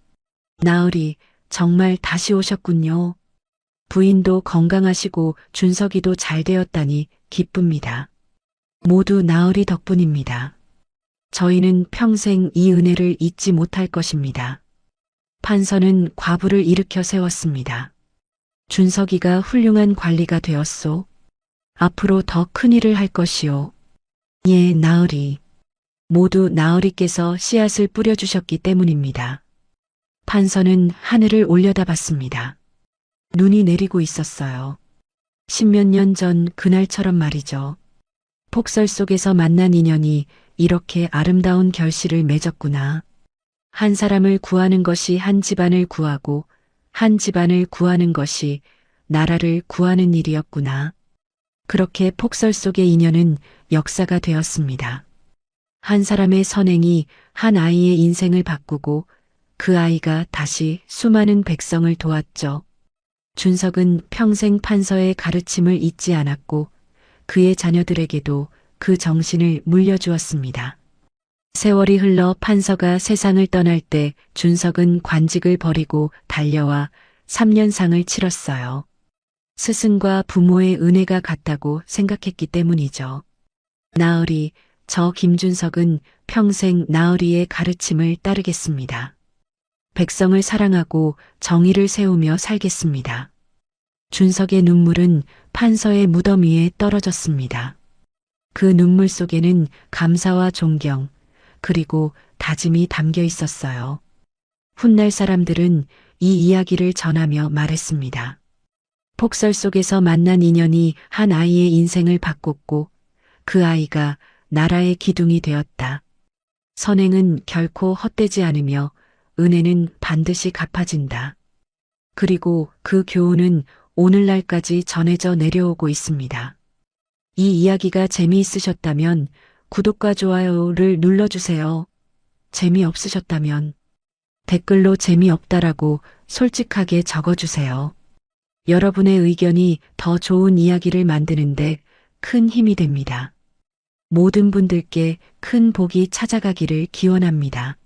나으리, 정말 다시 오셨군요. 부인도 건강하시고 준석이도 잘 되었다니 기쁩니다. 모두 나으리 덕분입니다. 저희는 평생 이 은혜를 잊지 못할 것입니다. 판서는 과부를 일으켜 세웠습니다. 준석이가 훌륭한 관리가 되었소. 앞으로 더 큰 일을 할 것이오. 예, 나으리. 모두 나으리께서 씨앗을 뿌려주셨기 때문입니다. 판서는 하늘을 올려다봤습니다. 눈이 내리고 있었어요. 십몇 년 전 그날처럼 말이죠. 폭설 속에서 만난 인연이 이렇게 아름다운 결실을 맺었구나. 한 사람을 구하는 것이 한 집안을 구하고 한 집안을 구하는 것이 나라를 구하는 일이었구나. 그렇게 폭설 속의 인연은 역사가 되었습니다. 한 사람의 선행이 한 아이의 인생을 바꾸고 그 아이가 다시 수많은 백성을 도왔죠. 준석은 평생 판서의 가르침을 잊지 않았고 그의 자녀들에게도 그 정신을 물려주었습니다. 세월이 흘러 판서가 세상을 떠날 때 준석은 관직을 버리고 달려와 3년상을 치렀어요. 스승과 부모의 은혜가 같다고 생각했기 때문이죠. 나으리, 저 김준석은 평생 나으리의 가르침을 따르겠습니다. 백성을 사랑하고 정의를 세우며 살겠습니다. 준석의 눈물은 판서의 무덤 위에 떨어졌습니다. 그 눈물 속에는 감사와 존경, 그리고 다짐이 담겨 있었어요. 훗날 사람들은 이 이야기를 전하며 말했습니다. 폭설 속에서 만난 인연이 한 아이의 인생을 바꿨고 그 아이가 나라의 기둥이 되었다. 선행은 결코 헛되지 않으며 은혜는 반드시 갚아진다. 그리고 그 교훈은 오늘날까지 전해져 내려오고 있습니다. 이 이야기가 재미있으셨다면 구독과 좋아요를 눌러주세요. 재미없으셨다면 댓글로 재미없다라고 솔직하게 적어주세요. 여러분의 의견이 더 좋은 이야기를 만드는데 큰 힘이 됩니다. 모든 분들께 큰 복이 찾아가기를 기원합니다.